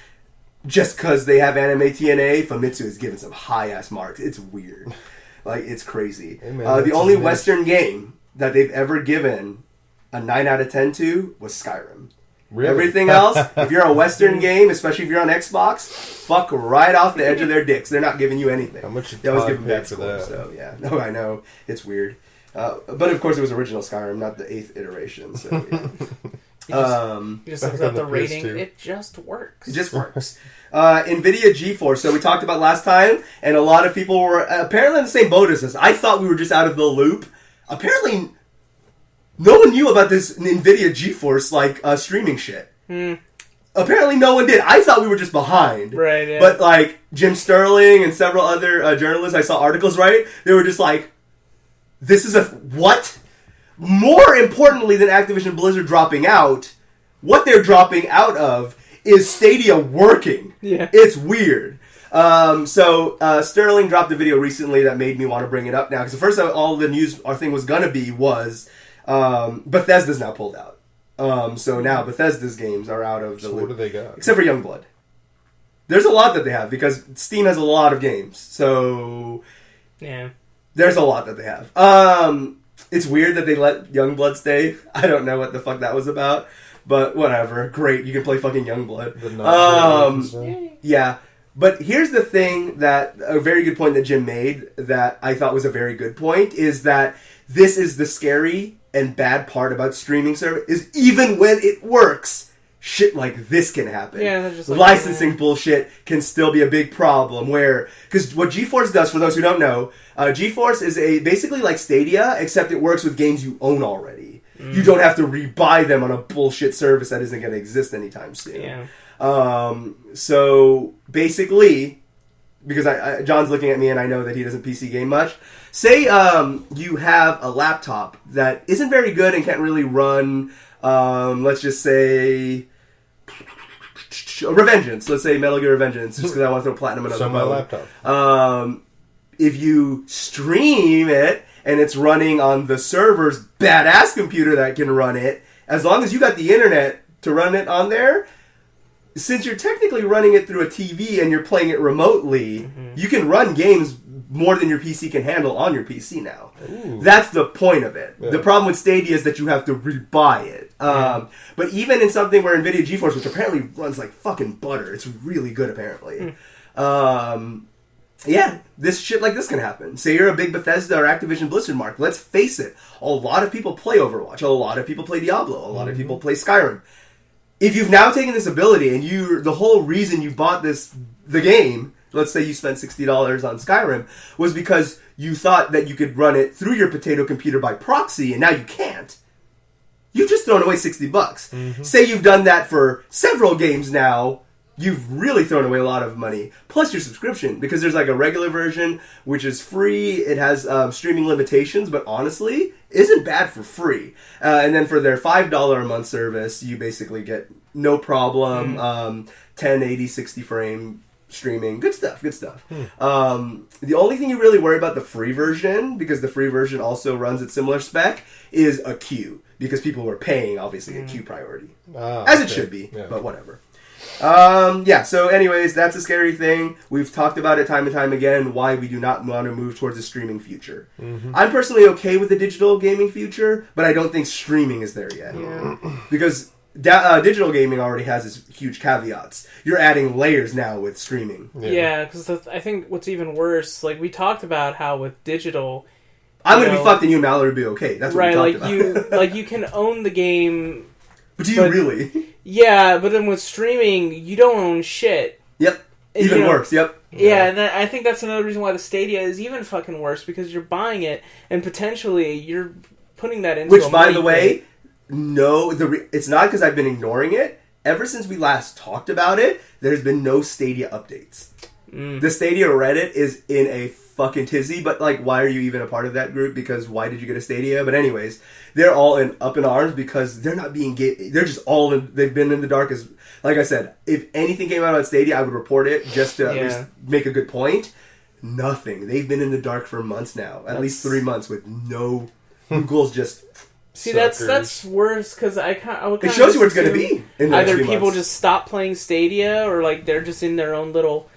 just because they have anime TNA, Famitsu is giving some high-ass marks. It's weird. Like, it's crazy. Hey man, the only Western game that they've ever given a 9 out of 10 to was Skyrim. Really? Everything else, if you're a Western game, especially if you're on Xbox, fuck right off the edge of their dicks. They're not giving you anything. How much did they always Todd give them pay bad for scores. that? So, yeah. No, I know. It's weird. But, of course, it was original Skyrim, not the 8th iteration. So, yeah. You just looked on at the the rating. PS2. It just works. It just works. NVIDIA GeForce. So we talked about last time, and a lot of people were apparently in the same boat as us. I thought we were just out of the loop. Apparently, no one knew about this NVIDIA GeForce, like, streaming shit. Apparently no one did. I thought we were just behind. Right, yeah. But, like, Jim Sterling and several other journalists I saw articles, right? They were just like, this is a... What? More importantly than Activision Blizzard dropping out, what they're dropping out of is Stadia working. Yeah. It's weird. So Sterling dropped a video recently that made me want to bring it up now. Because at first all the news our thing was going to be was Bethesda's now pulled out. So now Bethesda's games are out of the loop. What do they got? Except for Youngblood. There's a lot that they have because Steam has a lot of games. So Yeah. there's a lot that they have. It's weird that they let Youngblood stay. I don't know what the fuck that was about. But whatever. Great. You can play fucking Youngblood. Yeah. But here's the thing that, a very good point that Jim made that I thought was a very good point, is that this is the scary and bad part about streaming service, is even when it works, shit like this can happen. Yeah, they're just like, licensing bullshit can still be a big problem where, because what GeForce does, for those who don't know, GeForce is basically like Stadia, except it works with games you own already. You don't have to rebuy them on a bullshit service that isn't going to exist anytime soon. Yeah. So basically, because John's looking at me and I know that he doesn't PC game much. Say you have a laptop that isn't very good and can't really run, let's just say, Revengeance. Let's say Metal Gear Revengeance, just because I want to throw platinum in another my laptop. If you stream it and it's running on the server's badass computer that can run it, as long as you got the internet to run it on there, since you're technically running it through a TV and you're playing it remotely, you can run games more than your PC can handle on your PC now. Ooh. That's the point of it. Yeah. The problem with Stadia is that you have to rebuy it. But even in something where NVIDIA GeForce, which apparently runs like fucking butter, it's really good apparently. Yeah, this shit like this can happen. Say you're a big Bethesda or Activision Blizzard mark. Let's face it, a lot of people play Overwatch. A lot of people play Diablo. A lot of people play Skyrim. If you've now taken this ability and the whole reason you bought the game, let's say you spent $60 on Skyrim, was because you thought that you could run it through your potato computer by proxy, and now you can't. You've just thrown away $60. Say you've done that for several games now, you've really thrown away a lot of money. Plus your subscription, because there's like a regular version, which is free. It has streaming limitations, but honestly, isn't bad for free. And then for their $5 a month service, you basically get no problem, 1080, 60 frame streaming. Good stuff. The only thing you really worry about the free version, because the free version also runs at similar spec, is a queue. Because people were paying, obviously, a queue priority. As it should be, but whatever. So anyways, that's a scary thing. We've talked about it time and time again, why we do not want to move towards a streaming future. I'm personally okay with the digital gaming future, but I don't think streaming is there yet. Because digital gaming already has its huge caveats. You're adding layers now with streaming. Yeah, because I think what's even worse, like we talked about how with digital... I'm going to be fucked and you and Mallory would be okay. That's what we talked about. You can own the game... But do you really? Yeah, but then with streaming, you don't own shit. Yep. Even worse, yep. Yeah, and I think that's another reason why the Stadia is even fucking worse, because you're buying it, and potentially you're putting that into Which, by the way, no, it's not because I've been ignoring it. Ever since we last talked about it, there's been no Stadia updates. The Stadia Reddit is in a fucking tizzy, but like, why are you even a part of that group? Because why did you get a Stadia? But anyways, they're all up in arms because they're not being they're just they've been in the dark. As like I said, if anything came out on Stadia, I would report it just to at least make a good point. Nothing. They've been in the dark for months now, at least 3 months with no Google's just. See, that's worse because I would it shows you where it's going to be. In the either next people months. just stop playing Stadia, or like they're just in their own little,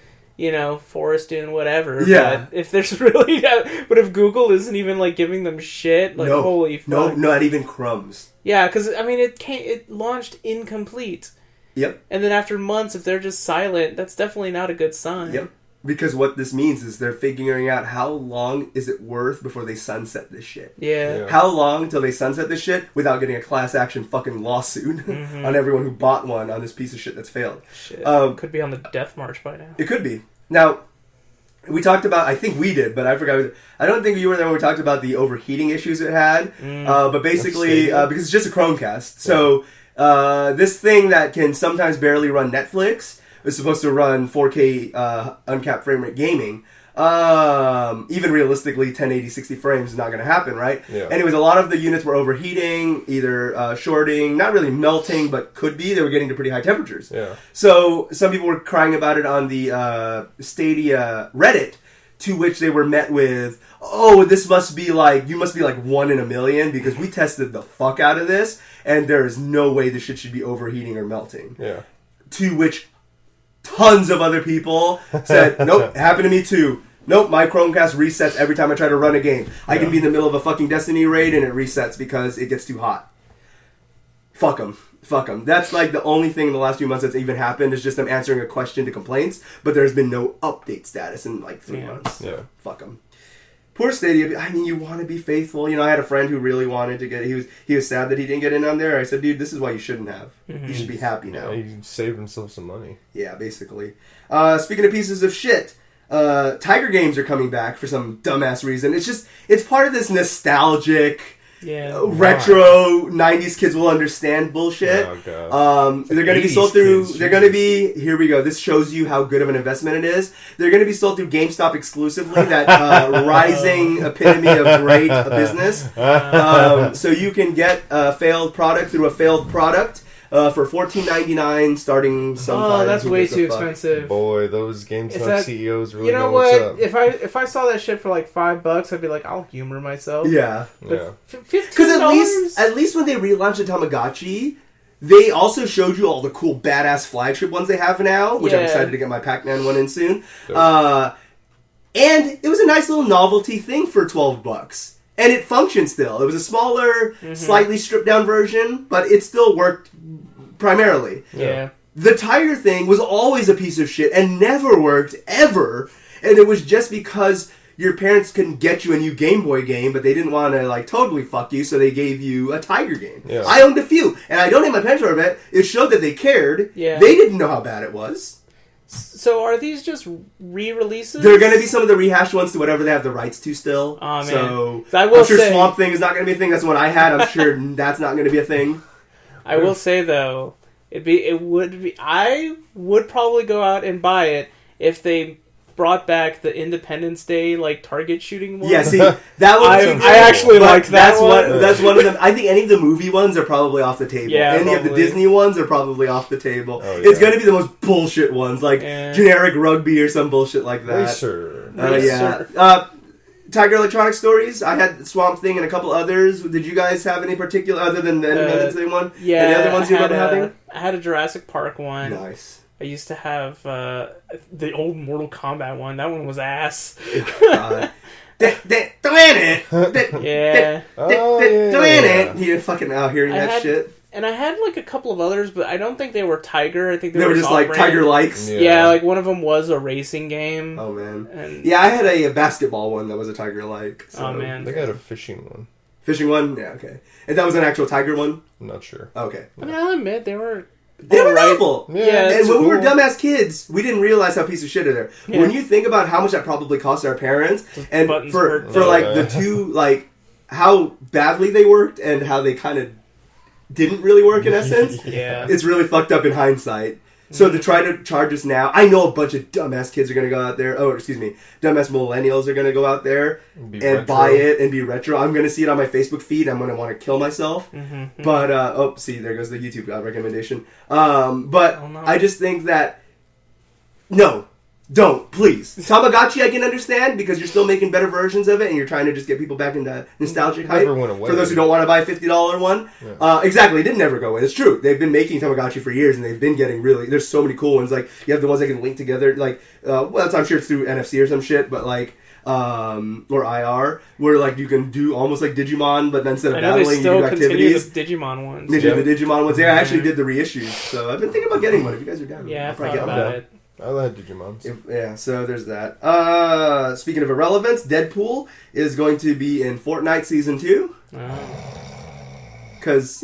forest doing whatever. Yeah. But if there's really, but if Google isn't even like giving them shit, like holy fuck. No, not even crumbs. Yeah, because I mean, it launched incomplete. Yep. And then after months, if they're just silent, that's definitely not a good sign. Yep. Because what this means is they're figuring out how long is it worth before they sunset this shit. Yeah. How long till they sunset this shit without getting a class action fucking lawsuit on everyone who bought one on this piece of shit that's failed. Shit. Could be on the death march by now. It could be. Now, we talked about, I think we did, but I forgot. I don't think you were there when we talked about the overheating issues it had. But basically, because it's just a Chromecast. So, this thing that can sometimes barely run Netflix is supposed to run 4K uncapped frame rate gaming. Even realistically, 1080 60 frames is not going to happen, right? Yeah. Anyways, a lot of the units were overheating, either shorting, not really melting, but could be. They were getting to pretty high temperatures. Yeah. So some people were crying about it on the Stadia Reddit, to which they were met with, "Oh, this must be like, you must be like 1 in a million because we tested the fuck out of this, and there is no way this shit should be overheating or melting." Yeah. To which tons of other people said, "Nope, it happened to me too. Nope, my Chromecast resets every time I try to run a game. I can be in the middle of a fucking Destiny raid and it resets because it gets too hot." Fuck them. Fuck them. That's like the only thing in the last few months that's even happened is just them answering a question to complaints, but there's been no update status in like 3 months. Yeah. Fuck them. Poor Stadia. I mean, you want to be faithful. I had a friend who really wanted to get it. He was sad that he didn't get in on there. I said, dude, this is why you shouldn't have. You should be happy now. Yeah, he saved himself some money. Yeah, basically. Speaking of pieces of shit, Tiger games are coming back for some dumbass reason. It's part of this nostalgic, retro 90s kids will understand bullshit. Oh, God. They're going to be sold through, they're going to be, here we go, this shows you how good of an investment it is. They're going to be sold through GameStop exclusively, that rising epitome of great business. So you can get a failed product through a failed product. For $14.99 starting sometime. Oh, that's way too expensive. Boy, those GameStop CEOs really know what? what's up. If I saw that shit for like $5, I'd be like, I'll humor myself. Yeah. $15? Because at least when they relaunched the Tamagotchi, they also showed you all the cool badass flagship ones they have now, which I'm excited to get my Pac-Man one in soon. And it was a nice little novelty thing for $12. And it functioned still. It was a smaller, slightly stripped down version, but it still worked primarily. Yeah. The Tiger thing was always a piece of shit and never worked, ever. And it was just because your parents couldn't get you a new Game Boy game, but they didn't want to, like, totally fuck you, so they gave you a Tiger game. Yeah. I owned a few, and I donated my parents for it. It showed that they cared. Yeah. They didn't know how bad it was. So are these just re-releases? They're going to be some of the rehashed ones to whatever they have the rights to still. Oh, man. So I will I'm sure say, Swamp Thing is not going to be a thing. That's the one I had. I'm sure that's not going to be a thing. I will say, though, I would probably go out and buy it if they brought back the Independence Day like target shooting one. Yeah, see, that one I actually liked that one. That's one of them. I think any of the movie ones are probably off the table. Yeah, any of the probably. Disney ones are probably off the table. Oh, yeah. It's going to be the most bullshit ones, like generic rugby or some bullshit like that. Racer. Yeah. Tiger Electronic Stories. I had Swamp Thing and a couple others. Did you guys have any particular, other than the Independence Day one? Yeah. Any other ones you remember having? I had a Jurassic Park one. Nice. I used to have the old Mortal Kombat one. That one was ass. Yeah. You fucking out hearing that shit. And I had like a couple of others, but I don't think they were Tiger. I think they were just like brand. Tiger likes. Yeah, like one of them was a racing game. Oh man. And yeah, I had a basketball one that was a Tiger like. So. Oh man. I think I had a fishing one. Fishing one? Yeah, okay. And that was an actual Tiger one? I'm not sure. Okay. I mean, I'll admit they were novel. Yeah, and when we were dumbass kids, we didn't realize how piece of shit it are. Yeah. When you think about how much that probably cost our parents, and buttons for hurt. like the two, like how badly they worked and how they kind of didn't really work in essence, it's really fucked up in hindsight. So to try to charge us now, I know a bunch of dumbass kids are going to go out there. Oh, excuse me, dumbass millennials are going to go out there and buy it and be retro. I'm going to see it on my Facebook feed. I'm going to want to kill myself. Mm-hmm. But see, there goes the YouTube recommendation. But I just think that no. Don't, please. Tamagotchi I can understand because you're still making better versions of it and you're trying to just get people back into nostalgic hype. Never went away. For those who don't want to buy a $50 one. Yeah. Exactly, it didn't never go away. It's true. They've been making Tamagotchi for years and they've been getting really... There's so many cool ones. Like, you have the ones that can link together. Like, I'm sure it's through NFC or some shit, but like... or IR, where like you can do almost like Digimon, but then instead of battling, you do activities. The Digimon ones. The Digimon ones. Yeah, I actually did the reissues, so I've been thinking about getting one. If you guys are down, yeah, I'll I thought about it. I like Digimons. Yeah, so there's that. Speaking of irrelevance, Deadpool is going to be in Fortnite Season 2. Because,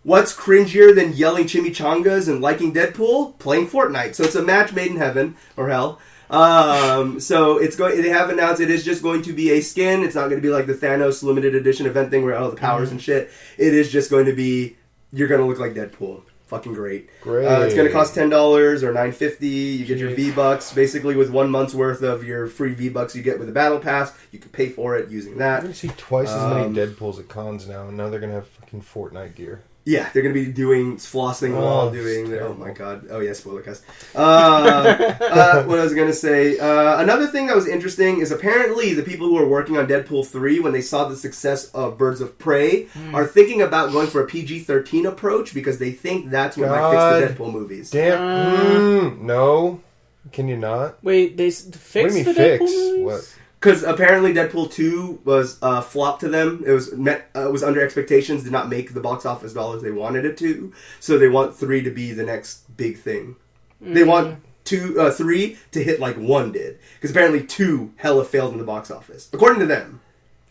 what's cringier than yelling chimichangas and liking Deadpool? Playing Fortnite. So it's a match made in heaven, or hell. So they have announced it is just going to be a skin. It's not going to be like the Thanos limited edition event thing where all the powers and shit. It is just going to be, you're going to look like Deadpool. Fucking great. It's going to cost $10 or $9.50. You get your V-Bucks. Basically, with 1 month's worth of your free V-Bucks you get with the Battle Pass, you can pay for it using that. You're going to see twice as many Deadpools at cons now, and now they're going to have fucking Fortnite gear. Yeah, they're going to be doing flossing while doing... Oh my god. Oh yeah, spoiler cast. What I was going to say... another thing that was interesting is apparently the people who are working on Deadpool 3, when they saw the success of Birds of Prey, are thinking about going for a PG-13 approach because they think that's what might fix the Deadpool movies. Damn. No. Can you not? Wait, they fixed what do you mean the fix? Deadpool movies? What? Because apparently Deadpool 2 was flopped to them. It was under expectations, did not make the box office dollars they wanted it to. So they want 3 to be the next big thing. They want 3 to hit like 1 did. Because apparently 2 hella failed in the box office. According to them.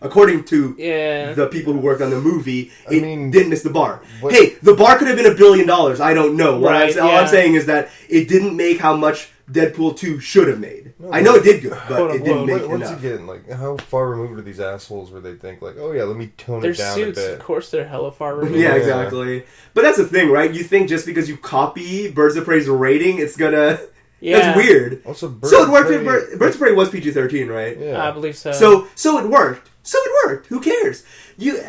According to the people who worked on the movie, it didn't miss the bar. Hey, the bar could have been $1 billion. I don't know. All I'm saying is that it didn't make how much Deadpool 2 should have made. I know it did good, but it didn't make enough. What's it getting? Like, how far removed are these assholes where they think, like, oh yeah, let me tone it down suits, a bit? Of course they're hella far removed. Yeah, exactly. But that's the thing, right? You think just because you copy Birds of Prey's rating, it's gonna... Yeah. That's weird. Also, Birds of Prey was PG-13, right? Yeah. I believe so. So it worked. Who cares?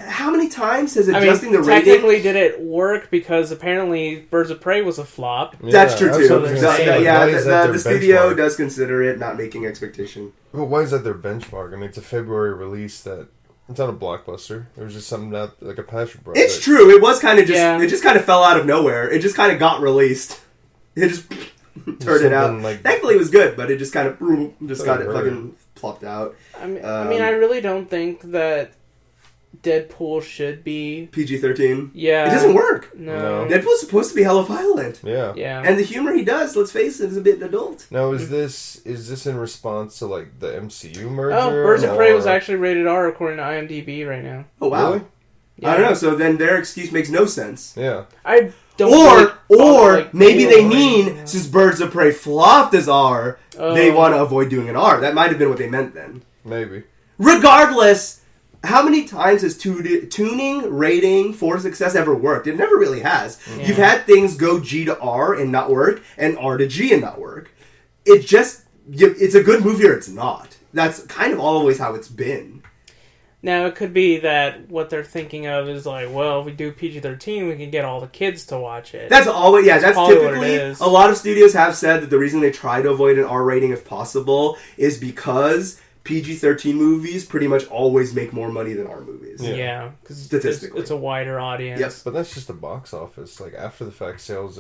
How many times has adjusting the rating... Technically, did it work because apparently Birds of Prey was a flop? Yeah, that's true, too. The studio does consider it not making expectation. Well, why is that their benchmark? I mean, it's a February release that... It's not a blockbuster. There was just something out, like a passion project. It's true. It was kind of just... Yeah. It just kind of fell out of nowhere. It just kind of got released. It just turned it out. Thankfully, it was good, but it just kind of... got it fucking plopped out. I mean, I really don't think that Deadpool should be PG-13. Yeah, it doesn't work. No, Deadpool's supposed to be hella violent. Yeah. And the humor he does, let's face it, is a bit adult. Now, is this in response to like the MCU merger? Oh, Birds of Prey was actually rated R according to IMDb right now. Oh wow. Really? Yeah. I don't know. So then their excuse makes no sense. Yeah. I don't. Or maybe they mean since Birds of Prey flopped as R, they want to avoid doing an R. That might have been what they meant then. Maybe. Regardless, how many times has tuning rating for success ever worked? It never really has. Yeah. You've had things go G to R and not work, and R to G and not work. It's a good movie or it's not. That's kind of always how it's been. Now, it could be that what they're thinking of is like, well, if we do PG-13, we can get all the kids to watch it. That's always, yeah, that's probably what it typically, is. a lot of studios have said that the reason they try to avoid an R rating if possible is because PG-13 movies pretty much always make more money than R movies. Yeah, because statistically. it's a wider audience. Yep. But that's just the box office. Like, after the fact sales,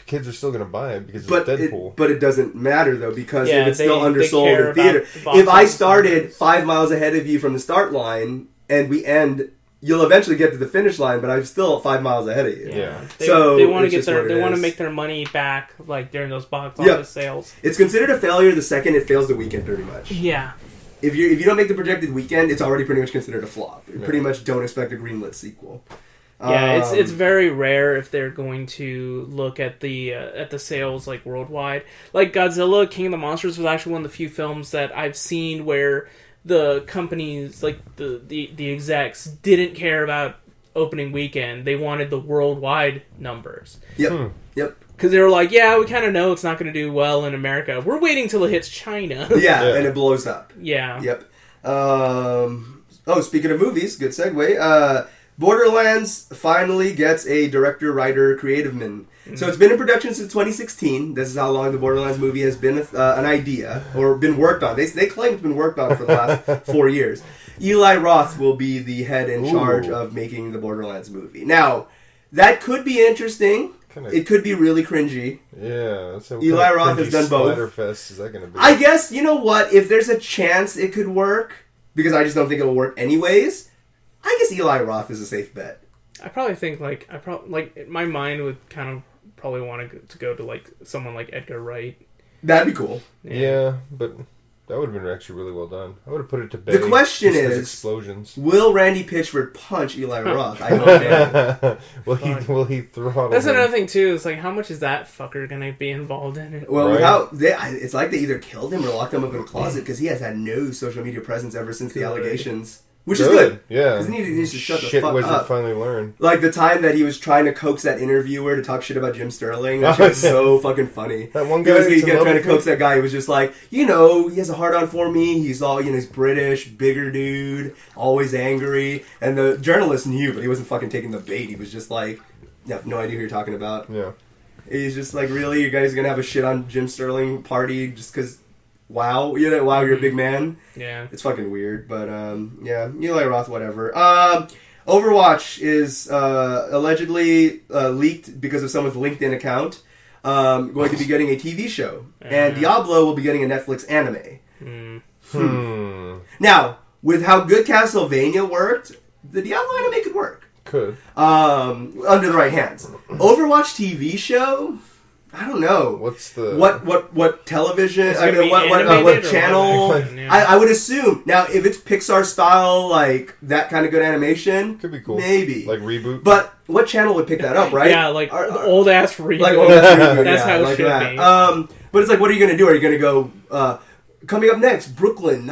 kids are still going to buy it because it's But Deadpool. but it doesn't matter, though, because Yeah, if it's they- still they undersold care in theater. about the box If I office started numbers. 5 miles ahead of you from the start line, and we end, you'll eventually get to the finish line, but I'm still 5 miles ahead of you. Yeah. So they want to it's get just what it they want to is. make their money back, like during those box Yeah. office sales. It's considered a failure the second it fails the weekend, pretty much. Yeah. If you don't make the projected weekend, it's already pretty much considered a flop. You Yeah. pretty much don't expect a greenlit sequel. Yeah, it's very rare if they're going to look at the sales like worldwide. Like Godzilla, King of the Monsters was actually one of the few films that I've seen where the companies, like the execs, didn't care about opening weekend. They wanted the worldwide numbers. Yep. Yep. Because they were like, yeah, we kind of know it's not going to do well in America. We're waiting till it hits China. Yeah, Yeah. and it blows up. Yeah. Yep. Speaking of movies, good segue. Borderlands finally gets a director, writer, creative man. So it's been in production since 2016. This is how long the Borderlands movie has been an idea, or been worked on. They claim it's been worked on for the last 4 years. Eli Roth will be the head in charge of making the Borderlands movie. Now, that could be interesting. It could be really cringy. Yeah. So Eli Roth has done both. Splatterfest is that going to be? I guess, you know what, if there's a chance it could work, because I just don't think it'll work anyways, I guess Eli Roth is a safe bet. I probably think my mind would kind of probably want to go to like someone like Edgar Wright. That'd be cool. Yeah, but that would have been actually really well done. I would have put it to bed. The question just 'cause is, explosions. will Randy Pitchford punch Eli Roth? I hope not. Will he throttle That's him? another thing too. Is like, how much is that fucker gonna be involved in it? Well, Right. it's like they either killed him or locked him up in a closet because he has had no social media presence ever since the Good. allegations. Which is good. Yeah. Because he needs to shut the Shit fuck wizard up. finally learned. Like the time that he was trying to coax that interviewer to talk shit about Jim Sterling. That shit was so fucking funny. That one He guy was that's in kept love trying to with me. coax that guy. He was just like, he has a hard on for me. He's all, he's British, bigger dude, always angry. And the journalist knew, but he wasn't fucking taking the bait. He was just like, I have no idea who you're talking about. Yeah. He's just like, really? You guys gonna have a shit on Jim Sterling party just because, wow, you're a big man? Yeah. It's fucking weird, but yeah, Eli Roth, whatever. Overwatch is allegedly leaked because of someone's LinkedIn account. Going to be getting a TV show, and Diablo will be getting a Netflix anime. Now, with how good Castlevania worked, the Diablo anime could work. Could. Under the right hands. Overwatch TV show. I don't know. What's the What television? It's I gonna mean, be what animated or channel? what? Yeah. I would assume now if it's Pixar style, like that kind of good animation, Could be cool. Maybe Like reboot. But what channel would pick that up, right? Yeah, like the old ass reboot. like old reboot, That's yeah, how it like should that. be. But it's like, what are you gonna do? Are you gonna go? Coming up next, Brooklyn.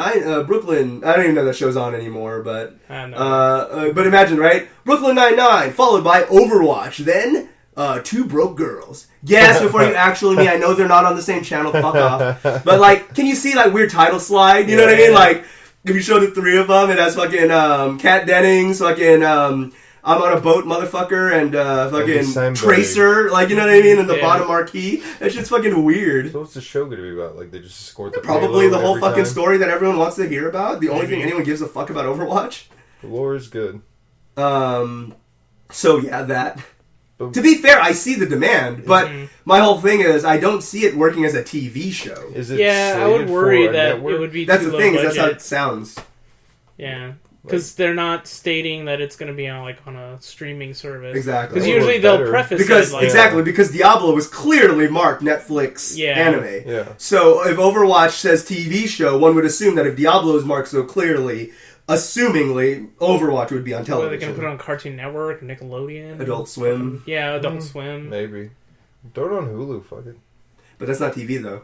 Brooklyn. I don't even know that show's on anymore, but I know. but imagine, right? Brooklyn Nine-Nine, followed by Overwatch, then Two Broke Girls. Yes, before you actually me, I know they're not on the same channel. Fuck off. But like, can you see like weird title slide? You know what I mean? Like, if you show the three of them, it has fucking Kat Dennings, fucking I'm on a boat, motherfucker, and fucking Tracer, like, you know what I mean? And the bottom marquee. That shit's fucking weird. So what's the show going to be about? Like, they just scored the Probably the whole every fucking time? story that everyone wants to hear about. The only thing anyone gives a fuck about Overwatch. The lore is good. So yeah, that. To be fair, I see the demand, but my whole thing is I don't see it working as a TV show. Is it I would slated worry for a that network? it would be That's too the low thing, is budget. that's how it sounds. Yeah, because they're not stating that it's going to be on a streaming service. Exactly. Because That would usually look they'll better. preface Because it like because Diablo was clearly marked Netflix anime. Yeah. So if Overwatch says TV show, one would assume that if Diablo is marked so clearly, assumingly Overwatch would be on Are they television. going to put it on Cartoon Network or Nickelodeon? Adult Swim. Yeah, Adult Swim. Maybe. Throw it on Hulu, fuck it. But that's not TV though.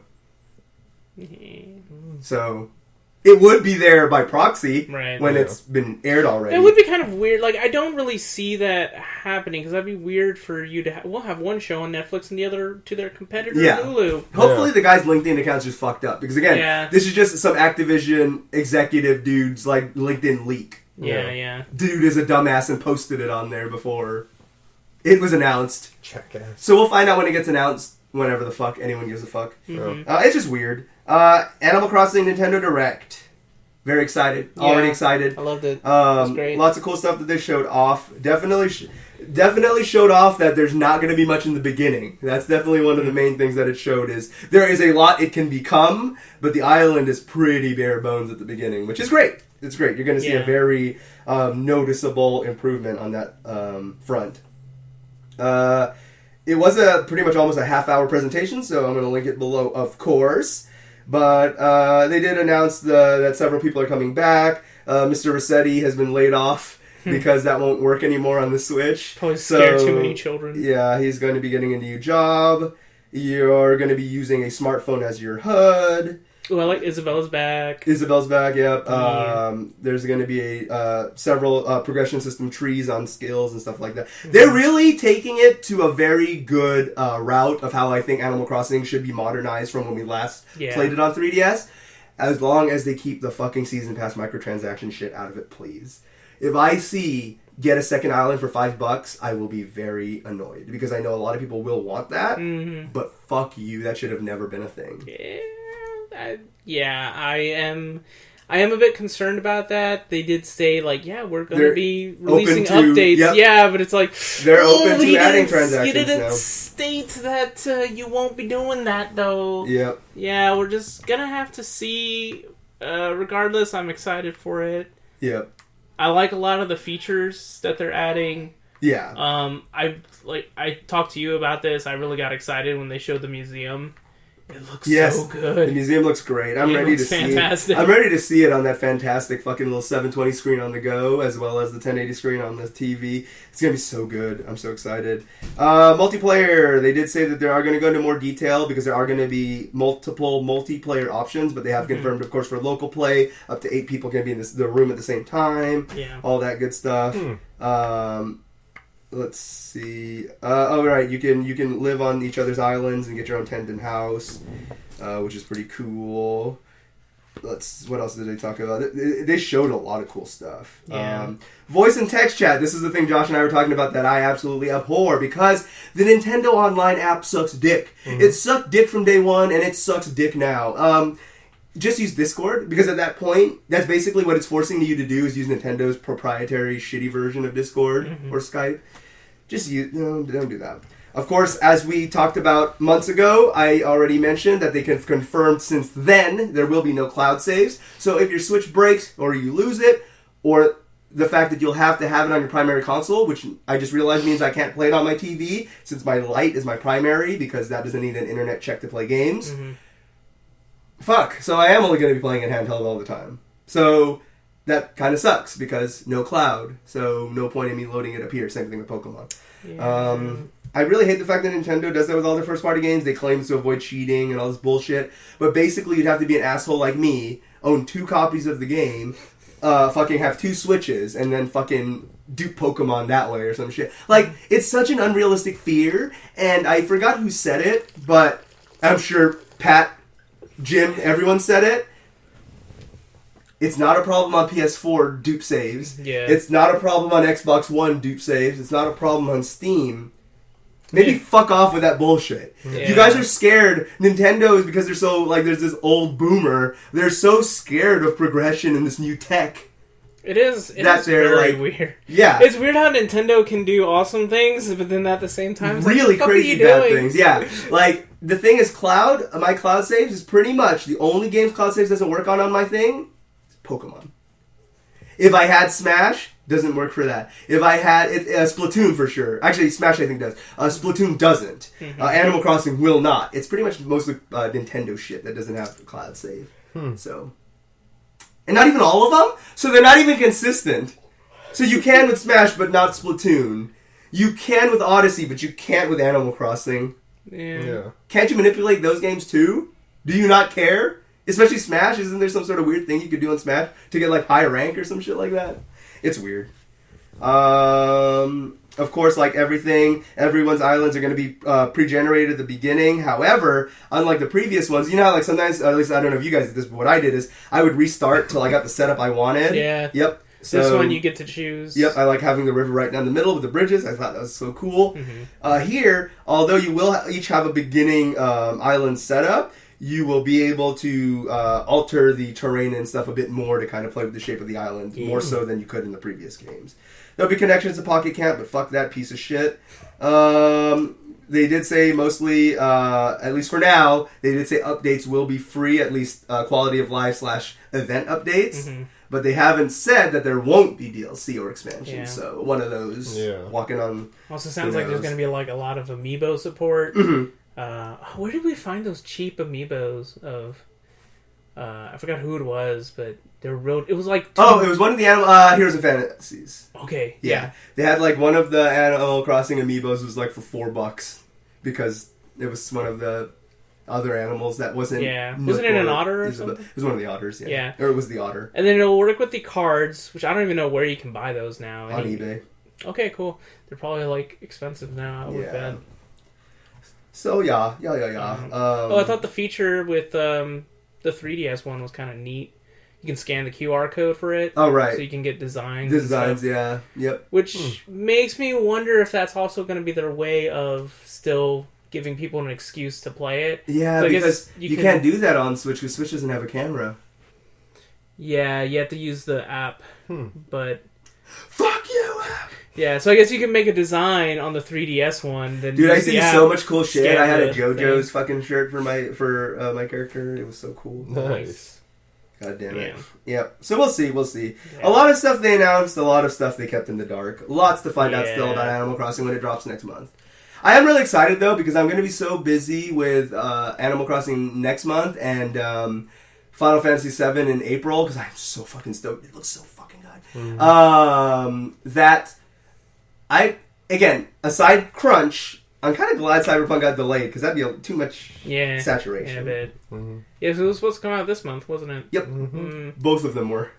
So It would be there by proxy Right. when it's been aired already. It would be kind of weird. Like, I don't really see that happening, because that'd be weird for you to we'll have one show on Netflix and the other to their competitor, Yeah. Hulu. Hopefully the guy's LinkedIn account's just fucked up. Because again, Yeah. this is just some Activision executive dude's like LinkedIn leak. Yeah. Dude is a dumbass and posted it on there before it was announced. Jackass. So we'll find out when it gets announced, whenever the fuck anyone gives a fuck. Mhm. It's just weird. Animal Crossing Nintendo Direct. Very excited. Yeah. Already excited. I loved it. It was great. Lots of cool stuff that they showed off. Definitely showed off that there's not going to be much in the beginning. That's definitely one of the main things that it showed is there is a lot it can become, but the island is pretty bare bones at the beginning, which is great. It's great. You're going to see a very noticeable improvement on that front. It was pretty much almost a half-hour presentation, so I'm going to link it below, of course. But they did announce that several people are coming back. Mr. Rossetti has been laid off because that won't work anymore on the Switch. Probably scared too many children. Yeah, he's going to be getting a new job. You're going to be using a smartphone as your HUD. Well, like Isabella's back. Isabel's back, yep. There's going to be several progression system trees on skills and stuff like that. They're really taking it to a very good route of how I think Animal Crossing should be modernized from when we last played it on 3DS. As long as they keep the fucking Season Pass microtransaction shit out of it, please. If I see get a second island for $5, I will be very annoyed. Because I know a lot of people will want that. Mm-hmm. But fuck you, that should have never been a thing. I am a bit concerned about that. They did say, like, we're going to be releasing updates. Yep. Yeah, but it's like... They're open to adding transactions You didn't now. state that you won't be doing that, though. Yep. Yeah, we're just going to have to see. Regardless, I'm excited for it. Yep. I like a lot of the features that they're adding. Yeah. I talked to you about this. I really got excited when they showed the museum. It looks so good. The museum looks great. I'm ready to see it. I'm ready to see it on that fantastic fucking little 720 screen on the go, as well as the 1080 screen on the TV. It's gonna be so good. I'm so excited. Multiplayer. They did say that they are going to go into more detail because there are going to be multiple multiplayer options, but they have confirmed, of course, for local play, up to 8 people can be in the room at the same time. Yeah. All that good stuff. Let's see. Right, you can live on each other's islands and get your own tent and house, which is pretty cool. What else did they talk about? They showed a lot of cool stuff. Yeah. Voice and text chat. This is the thing Josh and I were talking about that I absolutely abhor because the Nintendo Online app sucks dick. Mm-hmm. It sucked dick from day one, and it sucks dick now. Just use Discord, because at that point, that's basically what it's forcing you to do, is use Nintendo's proprietary shitty version of Discord or Skype. Just don't do that. Of course, as we talked about months ago, I already mentioned that they have confirmed since then there will be no cloud saves. So if your Switch breaks, or you lose it, or the fact that you'll have to have it on your primary console, which I just realized means I can't play it on my TV, since my Lite is my primary, because that doesn't need an internet check to play games. Mm-hmm. Fuck, so I am only going to be playing it handheld all the time. So that kind of sucks, because no cloud, so no point in me loading it up here. Same thing with Pokemon. Yeah. I really hate the fact that Nintendo does that with all their first-party games. They claim to avoid cheating and all this bullshit, but basically you'd have to be an asshole like me, own 2 copies of the game, fucking have 2 Switches, and then fucking do Pokemon that way or some shit. Like, it's such an unrealistic fear, and I forgot who said it, but I'm sure Pat... Jim, everyone said it. It's not a problem on PS4 dupe saves. Yeah. It's not a problem on Xbox One dupe saves. It's not a problem on Steam. Maybe fuck off with that bullshit. Yeah. You guys are scared. Nintendo is, because they're so, like, there's this old boomer. They're so scared of progression and this new tech. It is very weird. Yeah. It's weird how Nintendo can do awesome things, but then at the same time, it's really like, crazy bad things. Yeah. Like, the thing is, my cloud saves is pretty much the only games cloud saves doesn't work on my thing is Pokemon. If I had Smash, doesn't work for that. If I had Splatoon for sure. Actually, Smash I think does. Splatoon doesn't. Mm-hmm. Animal Crossing will not. It's pretty much mostly Nintendo shit that doesn't have cloud save. So. And not even all of them? So they're not even consistent. So you can with Smash, but not Splatoon. You can with Odyssey, but you can't with Animal Crossing. Yeah. Can't you manipulate those games too? Do you not care Especially Smash, isn't there some sort of weird thing you could do on Smash to get like high rank or some shit like that? It's weird. Of course, like everything, everyone's islands are going to be pre-generated at the beginning. However, unlike the previous ones, you know how like sometimes, at least I don't know if you guys did this, but what I did is I would restart till I got the setup I wanted. Yeah. Yep. So, this one you get to choose. Yep, I like having the river right down the middle with the bridges. I thought that was so cool. Here, although you will each have a beginning island setup, you will be able to alter the terrain and stuff a bit more to kind of play with the shape of the island, more so than you could in the previous games. There'll be connections to Pocket Camp, but fuck that piece of shit. They did say mostly, at least for now, they did say updates will be free, at least quality of life / event updates. But they haven't said that there won't be DLC or expansion. Yeah. So one of those walking on. Also sounds like there's going to be like a lot of amiibo support. Where did we find those cheap amiibos of? I forgot who it was, but they were real. It was like it was one of the Heroes of Fantasies. Okay, yeah, they had like one of the Animal Crossing amiibos was like for $4 because it was one of the other animals that wasn't. Yeah, wasn't it an otter or something? It was one of the otters. Yeah, or it was the otter. And then it'll work with the cards, which I don't even know where you can buy those now. On eBay. Okay, cool. They're probably like expensive now. I would bet. So yeah. I thought the feature with the 3DS one was kind of neat. You can scan the QR code for it. Oh, right. So you can get designs. Yeah. Yep. Which makes me wonder if that's also going to be their way of still giving people an excuse to play it. Yeah, so because you can't do that on Switch because Switch doesn't have a camera. Yeah, you have to use the app. But fuck you, app! Yeah, so I guess you can make a design on the 3DS one. Then dude, I see so much cool shit. I had a JoJo's thing. fucking shirt for my character. It was so cool. Nice. God damn it. Yep. So we'll see. Yeah. A lot of stuff they announced, a lot of stuff they kept in the dark. Lots to find out still about Animal Crossing when it drops next month. I am really excited though because I'm going to be so busy with Animal Crossing next month and Final Fantasy VII in April because I'm so fucking stoked. It looks so fucking good. That I again aside crunch, I'm kind of glad Cyberpunk got delayed because that'd be too much saturation. Yeah, a bit. Yeah, so it was supposed to come out this month, wasn't it? Yep, both of them were.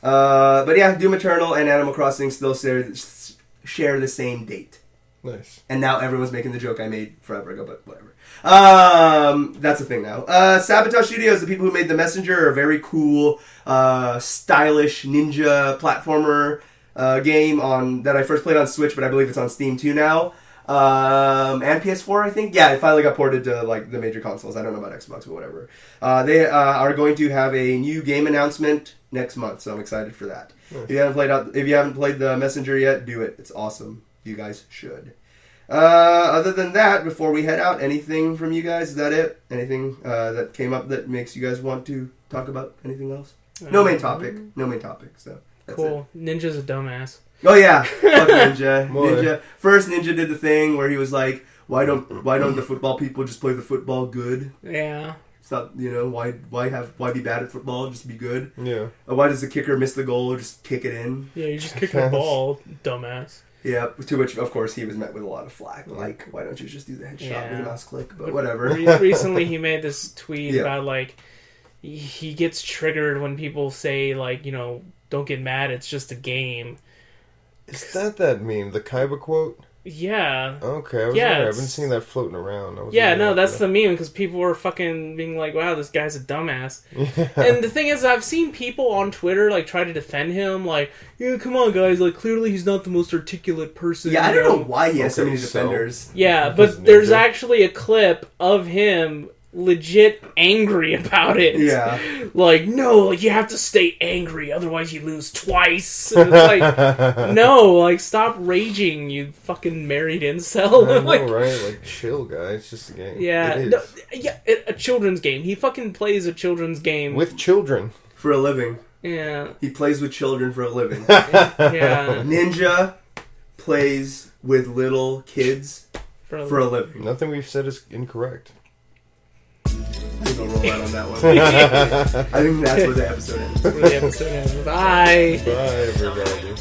But yeah, Doom Eternal and Animal Crossing still share the same date. Nice. And now everyone's making the joke I made forever ago, but whatever. That's a thing now. Sabotage Studios, the people who made The Messenger, are a very cool, stylish ninja platformer game that I first played on Switch, but I believe it's on Steam too now. And PS4, I think. Yeah, it finally got ported to like the major consoles. I don't know about Xbox, but whatever. They are going to have a new game announcement next month, so I'm excited for that. Nice. If you haven't played The Messenger yet, do it. It's awesome. You guys should. Other than that, before we head out, anything from you guys? Is that it? Anything that came up that makes you guys want to talk about anything else? No main topic. So that's cool. It. Ninja's a dumbass. Oh yeah, fuck Ninja. First Ninja did the thing where he was like, "Why don't the football people just play the football good?" Yeah. It's not, why be bad at football? Just be good. Yeah. Why does the kicker miss the goal? Just kick it in. Yeah, you just kick the ball, dumbass. Yeah, to which, of course, he was met with a lot of flack. Like, why don't you just do the headshot with a mouse click? But whatever. Recently, he made this tweet about, like, he gets triggered when people say, like, don't get mad, it's just a game. Is that meme? The Kaiba quote? Yeah. Okay, I was wondering. I've been seeing that floating around. That's the meme, because people were fucking being like, wow, this guy's a dumbass. And the thing is, I've seen people on Twitter, like, try to defend him, like, yeah, come on, guys, like, clearly he's not the most articulate person. Yeah, I don't know why he has so many defenders. Yeah, but there's actually a clip of him legit angry about it. Yeah. Like, no, like, you have to stay angry, otherwise you lose twice. And it's like, no, like, stop raging, you fucking married incel. I know, right? Like, chill, guys. It's just a game. Yeah. A children's game. He fucking plays a children's game. With children. For a living. Yeah. He plays with children for a living. Yeah. Ninja plays with little kids for a living. Nothing we've said is incorrect. I think I'll roll out on that one. I think that's where the episode ends. Bye. Bye, everybody.